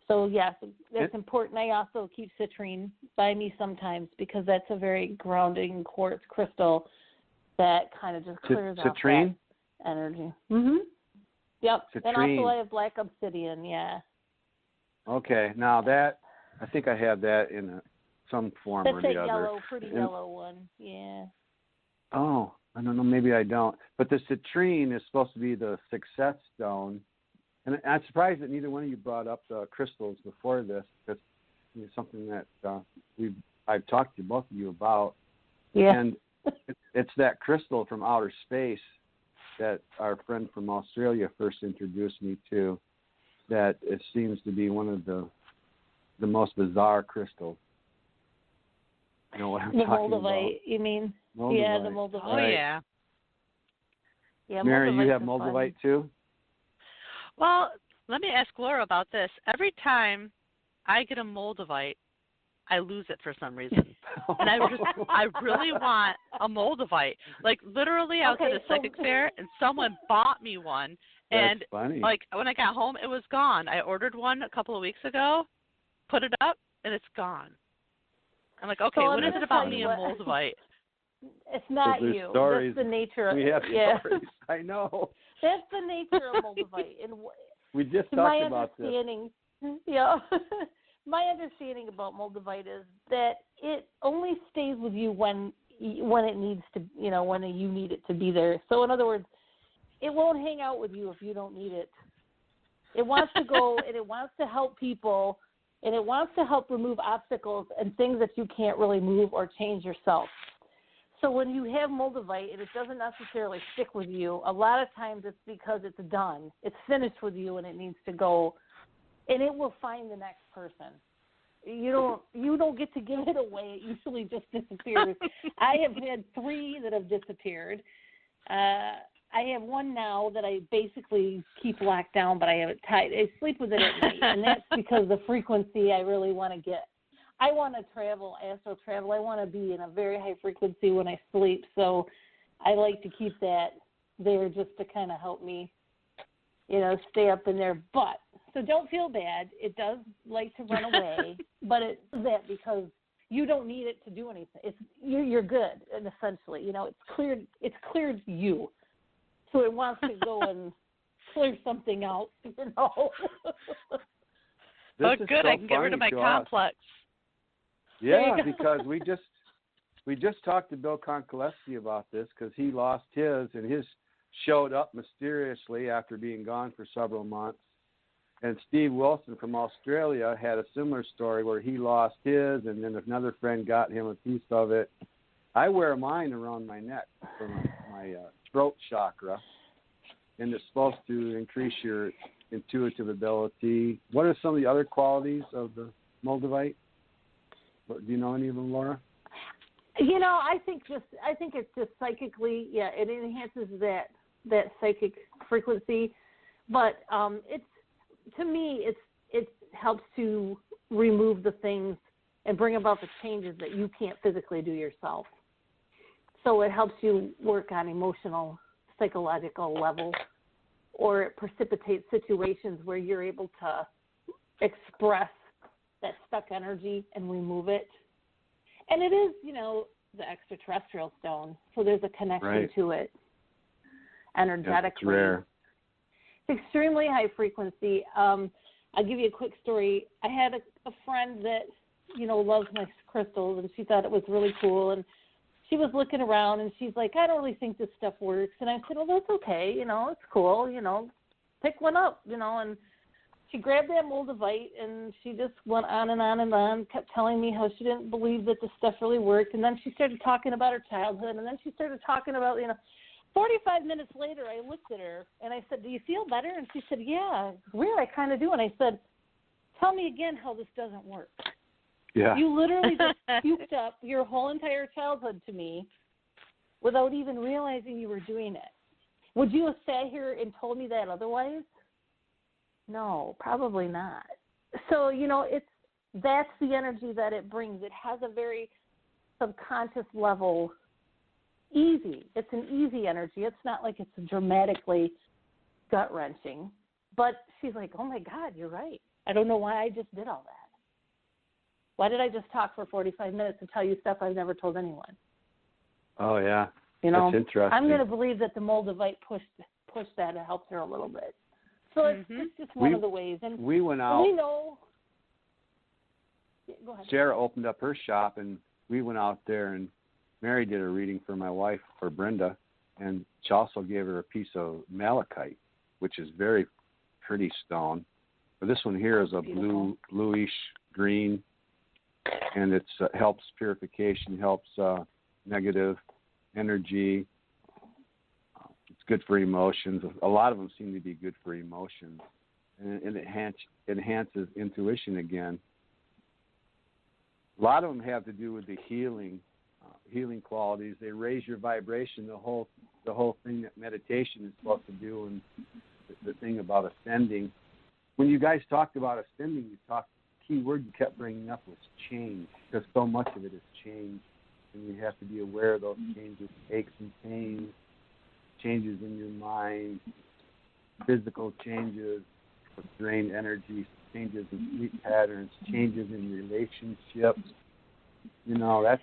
[SPEAKER 3] So, yes, that's important. I also keep citrine by me sometimes because that's a very grounding quartz crystal that kind of just clears out that energy. Mm-hmm. Yep. Citrine. And also I have black obsidian, yeah.
[SPEAKER 2] Okay. Now that, I think I have that in some form or the other. That's that yellow,
[SPEAKER 3] pretty yellow one, yeah.
[SPEAKER 2] Oh, I don't know, maybe I don't. But the citrine is supposed to be the success stone. And I'm surprised that neither one of you brought up the crystals before this, because it's something that I've talked to both of you about.
[SPEAKER 3] Yeah.
[SPEAKER 2] And it's that crystal from outer space that our friend from Australia first introduced me to, that it seems to be one of the most bizarre crystals. You know what I'm talking about?
[SPEAKER 3] The Moldavite, you mean?
[SPEAKER 2] Moldavite.
[SPEAKER 3] Yeah, the Moldavite.
[SPEAKER 1] Oh, yeah.
[SPEAKER 3] Yeah,
[SPEAKER 2] Mary, you have
[SPEAKER 3] Moldavite
[SPEAKER 2] Moldavite too?
[SPEAKER 1] Well, let me ask Laura about this. Every time I get a Moldavite, I lose it for some reason. And I really want a Moldavite. Like, literally, I was at a psychic fair, and someone bought me one. And,
[SPEAKER 2] funny.
[SPEAKER 1] like, when I got home, it was gone. I ordered one a couple of weeks ago, put it up, and it's gone. I'm like, okay, what is it about me and Moldavite?
[SPEAKER 3] It's not you.
[SPEAKER 2] Stories.
[SPEAKER 3] That's the nature of it.
[SPEAKER 2] We have stories. I know.
[SPEAKER 3] That's the nature of Moldavite. And
[SPEAKER 2] we just talked about this.
[SPEAKER 3] Yeah. My understanding about Moldavite is that it only stays with you when it needs to, when you need it to be there. So in other words, it won't hang out with you if you don't need it. It wants to go and it wants to help people, and it wants to help remove obstacles and things that you can't really move or change yourself. So when you have Moldavite and it doesn't necessarily stick with you, a lot of times it's because it's done. It's finished with you and it needs to go, and it will find the next person. You don't get to give it away. It usually just disappears. I have had 3 that have disappeared. I have one now that I basically keep locked down, but I have it tied. I sleep with it at night, and that's because the frequency I really want to get. I want to astral travel. I want to be in a very high frequency when I sleep, so I like to keep that there just to kind of help me, stay up in there. But, so don't feel bad. It does like to run away, but it's that because you don't need it to do anything. You're good, and essentially, it's cleared you. So it wants to go and clear something out,
[SPEAKER 1] Oh, good. I can get rid of my complex.
[SPEAKER 2] Yeah, because we just talked to Bill Concoletti about this because he lost his, and his showed up mysteriously after being gone for several months. And Steve Wilson from Australia had a similar story where he lost his, and then another friend got him a piece of it. I wear mine around my neck for my throat chakra, and it's supposed to increase your intuitive ability. What are some of the other qualities of the Moldavite? Do you know any of them, Laura?
[SPEAKER 3] I think it's just psychically, it enhances that psychic frequency, but it helps to remove the things and bring about the changes that you can't physically do yourself. So it helps you work on emotional, psychological level, or it precipitates situations where you're able to express that stuck energy and remove it. And it is, the extraterrestrial stone, so there's a connection to it energetically.
[SPEAKER 2] It's rare.
[SPEAKER 3] It's extremely high frequency. I'll give you a quick story. I had a friend that, loves my crystals, and she thought it was really cool, and she was looking around, and she's like, I don't really think this stuff works. And I said, well, that's okay. It's cool. Pick one up, and she grabbed that Moldavite, and she just went on and on and on, kept telling me how she didn't believe that this stuff really worked. And then she started talking about her childhood, and then she started talking about, 45 minutes later, I looked at her, and I said, do you feel better? And she said, yeah, it's weird, I kind of do. And I said, tell me again how this doesn't work.
[SPEAKER 2] Yeah.
[SPEAKER 3] You literally just puked up your whole entire childhood to me without even realizing you were doing it. Would you have sat here and told me that otherwise? No, probably not. So, that's the energy that it brings. It has a very subconscious level, easy. It's an easy energy. It's not like it's dramatically gut-wrenching. But she's like, oh, my God, you're right. I don't know why I just did all that. Why did I just talk for 45 minutes and tell you stuff I've never told anyone?
[SPEAKER 2] Oh, yeah. That's interesting.
[SPEAKER 3] I'm going to believe that the Moldavite pushed that and helped her a little bit. So it's just one of the ways. And
[SPEAKER 2] we went out.
[SPEAKER 3] We know. Yeah, go ahead.
[SPEAKER 2] Sarah opened up her shop, and we went out there, and Mary did a reading for my wife, for Brenda, and she also gave her a piece of Malachite, which is very pretty stone. But this one here is a bluish green, and it helps purification, helps negative energy. It's good for emotions. A lot of them seem to be good for emotions, and it enhances intuition again. A lot of them have to do with the healing qualities. They raise your vibration. The whole thing that meditation is supposed to do, and the thing about ascending. When you guys talked about ascending, the key word you kept bringing up was change, because so much of it is change, and you have to be aware of those changes, aches and pains, changes in your mind, physical changes, drained energy, changes in sleep patterns, changes in relationships. That's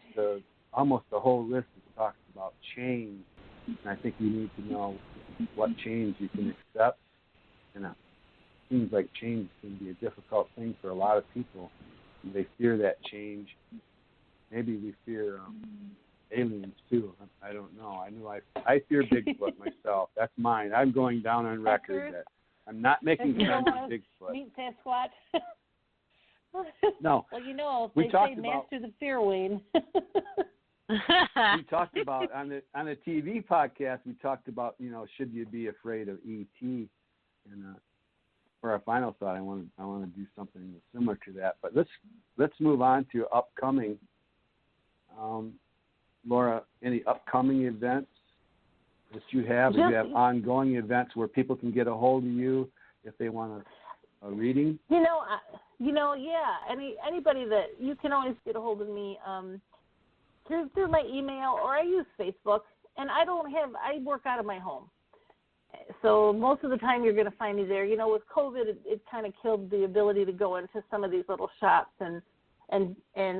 [SPEAKER 2] almost the whole list that talks about change. And I think you need to know what change you can accept. And it seems like change can be a difficult thing for a lot of people. And they fear that change. Maybe we fear aliens too. I don't know. I fear Bigfoot myself. That's mine. I'm going down on record that I'm not making friends with Bigfoot.
[SPEAKER 3] Meet Sasquatch.
[SPEAKER 2] No.
[SPEAKER 3] Well, they say master the fear, Wayne.
[SPEAKER 2] We talked about on the TV podcast. We talked about should you be afraid of ET, and for our final thought, I want to do something similar to that. But let's move on to upcoming. Laura, any upcoming events that you have? Do you have ongoing events where people can get a hold of you if they want a reading?
[SPEAKER 3] Yeah. Anybody that you can always get a hold of me through my email, or I use Facebook, and I work out of my home. So most of the time you're going to find me there. With COVID, it kind of killed the ability to go into some of these little shops and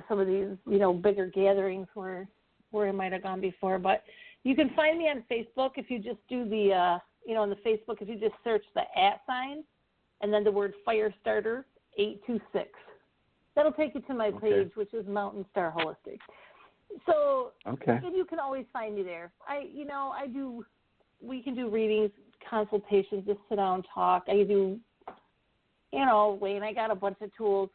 [SPEAKER 3] some of these, bigger gatherings where I might have gone before. But you can find me on Facebook if you just do the, on the Facebook, if you just search the @ and then the word Firestarter 826. That'll take you to my page, which is Mountain Star Holistic. So you can always find me there. We can do readings, consultations, just sit down and talk. I do, Wayne, I got a bunch of tools.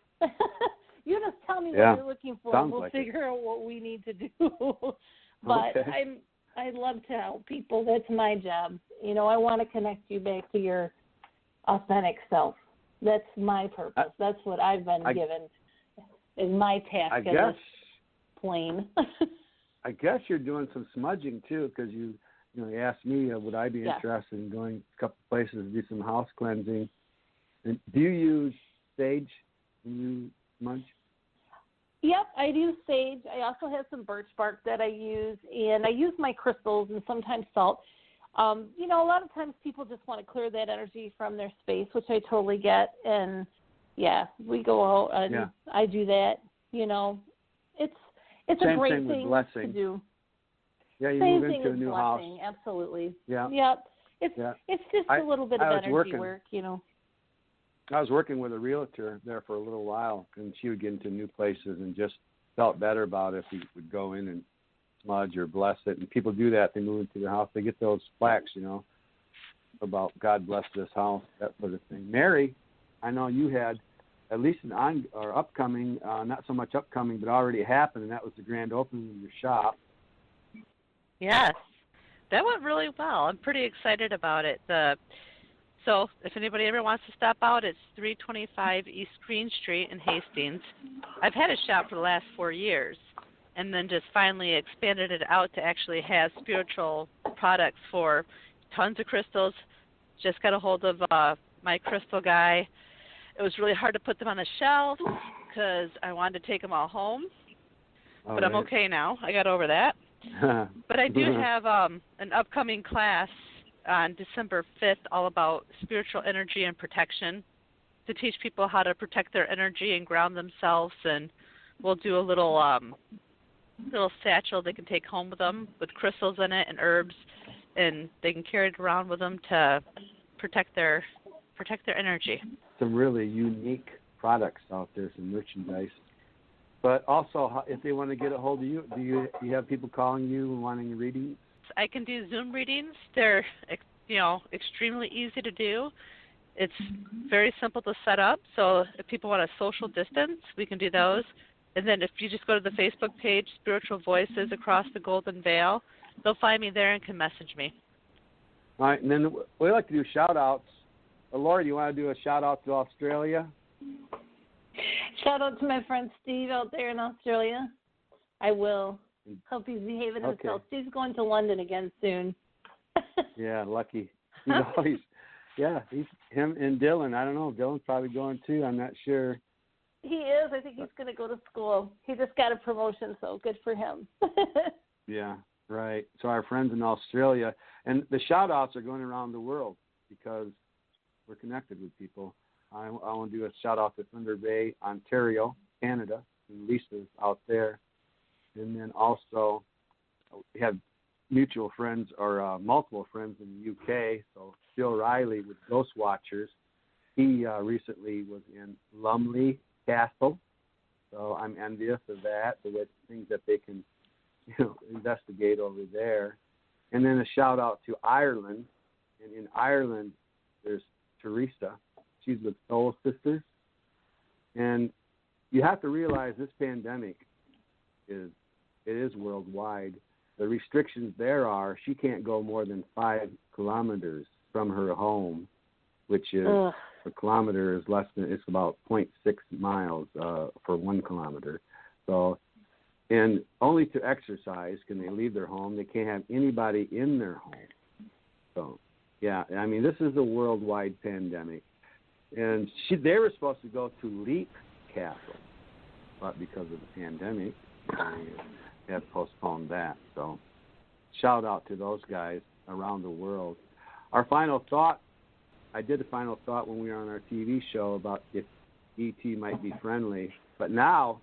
[SPEAKER 3] You just tell me what you're looking for, and we'll figure out what we need to do. But I love to help people. That's my job. I want to connect you back to your authentic self. That's my purpose. That's what I've been given is my task in this plane.
[SPEAKER 2] I guess you're doing some smudging too, because you asked me would I be interested in going a couple places to do some house cleansing. And do you use sage when you smudge?
[SPEAKER 3] Yep, I do sage. I also have some birch bark that I use, and I use my crystals and sometimes salt. A lot of times people just want to clear that energy from their space, which I totally get. And we go out and I do that. It's a great thing to do.
[SPEAKER 2] Yeah, you
[SPEAKER 3] Same
[SPEAKER 2] move into a new house.
[SPEAKER 3] Absolutely.
[SPEAKER 2] Yeah.
[SPEAKER 3] Yep. It's just a little bit of energy work,
[SPEAKER 2] I was working with a realtor there for a little while, and she would get into new places and just felt better about it if we would go in and smudge or bless it. And people do that. They move into their house. They get those plaques, about God bless this house, that sort of thing. Mary, I know you had at least an upcoming, not so much upcoming, but already happened, and that was the grand opening of your shop.
[SPEAKER 1] Yes, that went really well. I'm pretty excited about it. So if anybody ever wants to stop out, it's 325 East Green Street in Hastings. I've had a shop for the last 4 years, and then just finally expanded it out to actually have spiritual products for tons of crystals. Just got a hold of my crystal guy. It was really hard to put them on the shelf because I wanted to take them all home. But I'm okay now. I got over that. But I do have an upcoming class on December 5th all about spiritual energy and protection, to teach people how to protect their energy and ground themselves. And we'll do a little satchel they can take home with them with crystals in it and herbs, and they can carry it around with them to protect their energy.
[SPEAKER 2] Some really unique products out there, some merchandise. But also, if they want to get a hold of you, do you have people calling you and wanting readings?
[SPEAKER 1] I can do Zoom readings. They're, extremely easy to do. It's very simple to set up. So if people want a social distance, we can do those. And then if you just go to the Facebook page, Spiritual Voices Across the Golden Veil, they'll find me there and can message me.
[SPEAKER 2] All right, and then we like to do shout-outs. Laura, do you want to do a shout-out to Australia?
[SPEAKER 3] Shout out to my friend Steve out there in Australia. I will. Hope he's behaving himself. Steve's going to London again soon.
[SPEAKER 2] Yeah, lucky. He's always, he's him and Dylan. I don't know. Dylan's probably going too. I'm not sure.
[SPEAKER 3] He is. I think he's going to go to school. He just got a promotion, so good for him.
[SPEAKER 2] Yeah, right. So our friends in Australia, and the shout-outs are going around the world because we're connected with people. I want to do a shout-out to Thunder Bay, Ontario, Canada, and Lisa's out there. And then also we have mutual friends or multiple friends in the UK. So Phil Riley with Ghost Watchers, he recently was in Lumley Castle. So I'm envious of that, the things that they can investigate over there. And then a shout-out to Ireland. And in Ireland, there's Teresa. She's with Soul Sisters. And you have to realize this pandemic is worldwide. The restrictions there are she can't go more than 5 kilometers from her home, which is a kilometer is it's about 0.6 miles for 1 kilometer. So, and only to exercise can they leave their home. They can't have anybody in their home. So, yeah, I mean, this is a worldwide pandemic. And they were supposed to go to Leap Castle, but because of the pandemic, they have postponed that. So shout out to those guys around the world. Our final thought, I did a final thought when we were on our TV show about if E.T. might be friendly, but now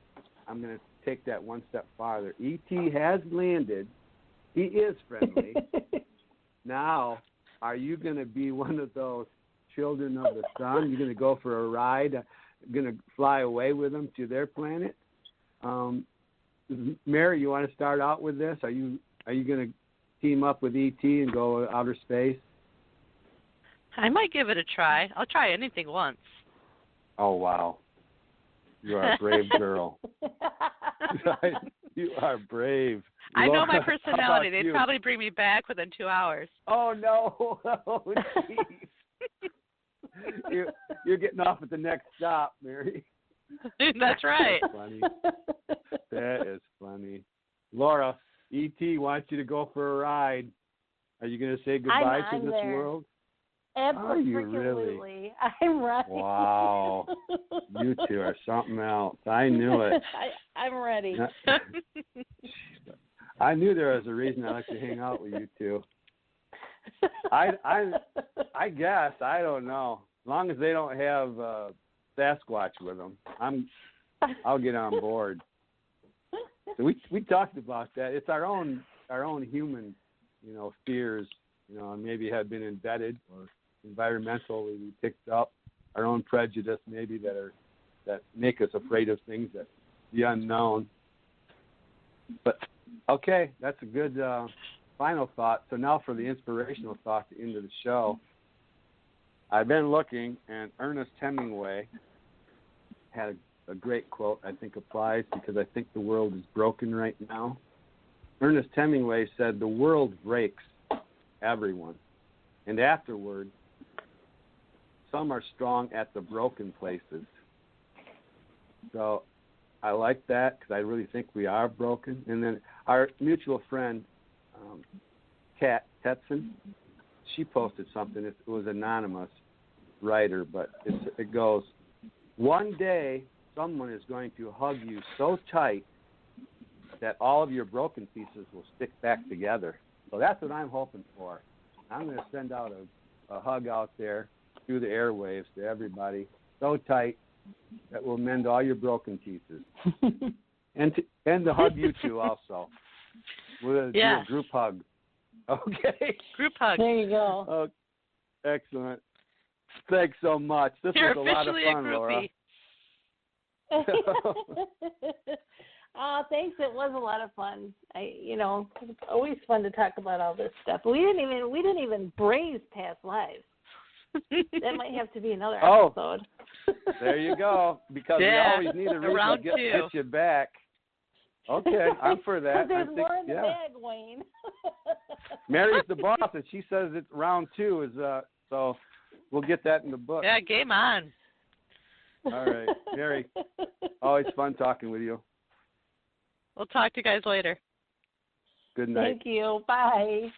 [SPEAKER 2] I'm going to take that one step farther. E.T. has landed. He is friendly. Now, are you going to be one of those children of the sun? You're going to go for a ride, going to fly away with them to their planet? Mary, you want to start out with this? Are you going to team up with ET and go outer space?
[SPEAKER 1] I might give it a try. I'll try anything once.
[SPEAKER 2] Oh, wow. You are a brave girl. You are brave.
[SPEAKER 1] I know my personality. They'd probably bring me back within 2 hours.
[SPEAKER 2] Oh, no. Oh, jeez. You're getting off at the next stop, Mary.
[SPEAKER 1] That's right.
[SPEAKER 2] That's funny. That is funny. Laura, E.T. wants you to go for a ride. Are you going to say goodbye to this world?
[SPEAKER 3] Absolutely.
[SPEAKER 2] Are you really?
[SPEAKER 3] I'm ready.
[SPEAKER 2] Wow. You two are something else. I knew it.
[SPEAKER 3] I'm ready.
[SPEAKER 2] I knew there was a reason I like to hang out with you two. I guess. I don't know. As long as they don't have Sasquatch with them, I'll get on board. So we talked about that. It's our own human, fears, and maybe have been embedded or environmentally we picked up our own prejudice maybe that make us afraid of things that the unknown. But Okay, that's a good final thought. So now for the inspirational thought at the end of the show. I've been looking, and Ernest Hemingway had a great quote I think applies because I think the world is broken right now. Ernest Hemingway said, "The world breaks everyone, and afterward, some are strong at the broken places." So I like that because I really think we are broken. And then our mutual friend, Kat Tetson, she posted something. It was anonymous writer, but it goes, "One day someone is going to hug you so tight that all of your broken pieces will stick back together." So that's what I'm hoping for. I'm going to send out a hug out there through the airwaves to everybody, so tight that will mend all your broken pieces. and to hug you too also. We'll do a group hug. Okay.
[SPEAKER 1] Group hug.
[SPEAKER 3] There you go.
[SPEAKER 2] Oh, excellent. Thanks so much. This
[SPEAKER 1] You're
[SPEAKER 2] was a lot of fun,
[SPEAKER 1] a
[SPEAKER 2] Laura.
[SPEAKER 3] Thanks. It was a lot of fun. It's always fun to talk about all this stuff. We didn't even braze past lives. That might have to be another episode.
[SPEAKER 2] There you go. Because we always need a reason to get you back. Okay, I'm for that.
[SPEAKER 3] There's more in the bag, Wayne.
[SPEAKER 2] Mary's the boss, and she says it's round 2 so we'll get that in the book.
[SPEAKER 1] Yeah, game on.
[SPEAKER 2] All right, Mary. Always fun talking with you.
[SPEAKER 1] We'll talk to you guys later.
[SPEAKER 2] Good night.
[SPEAKER 3] Thank you. Bye.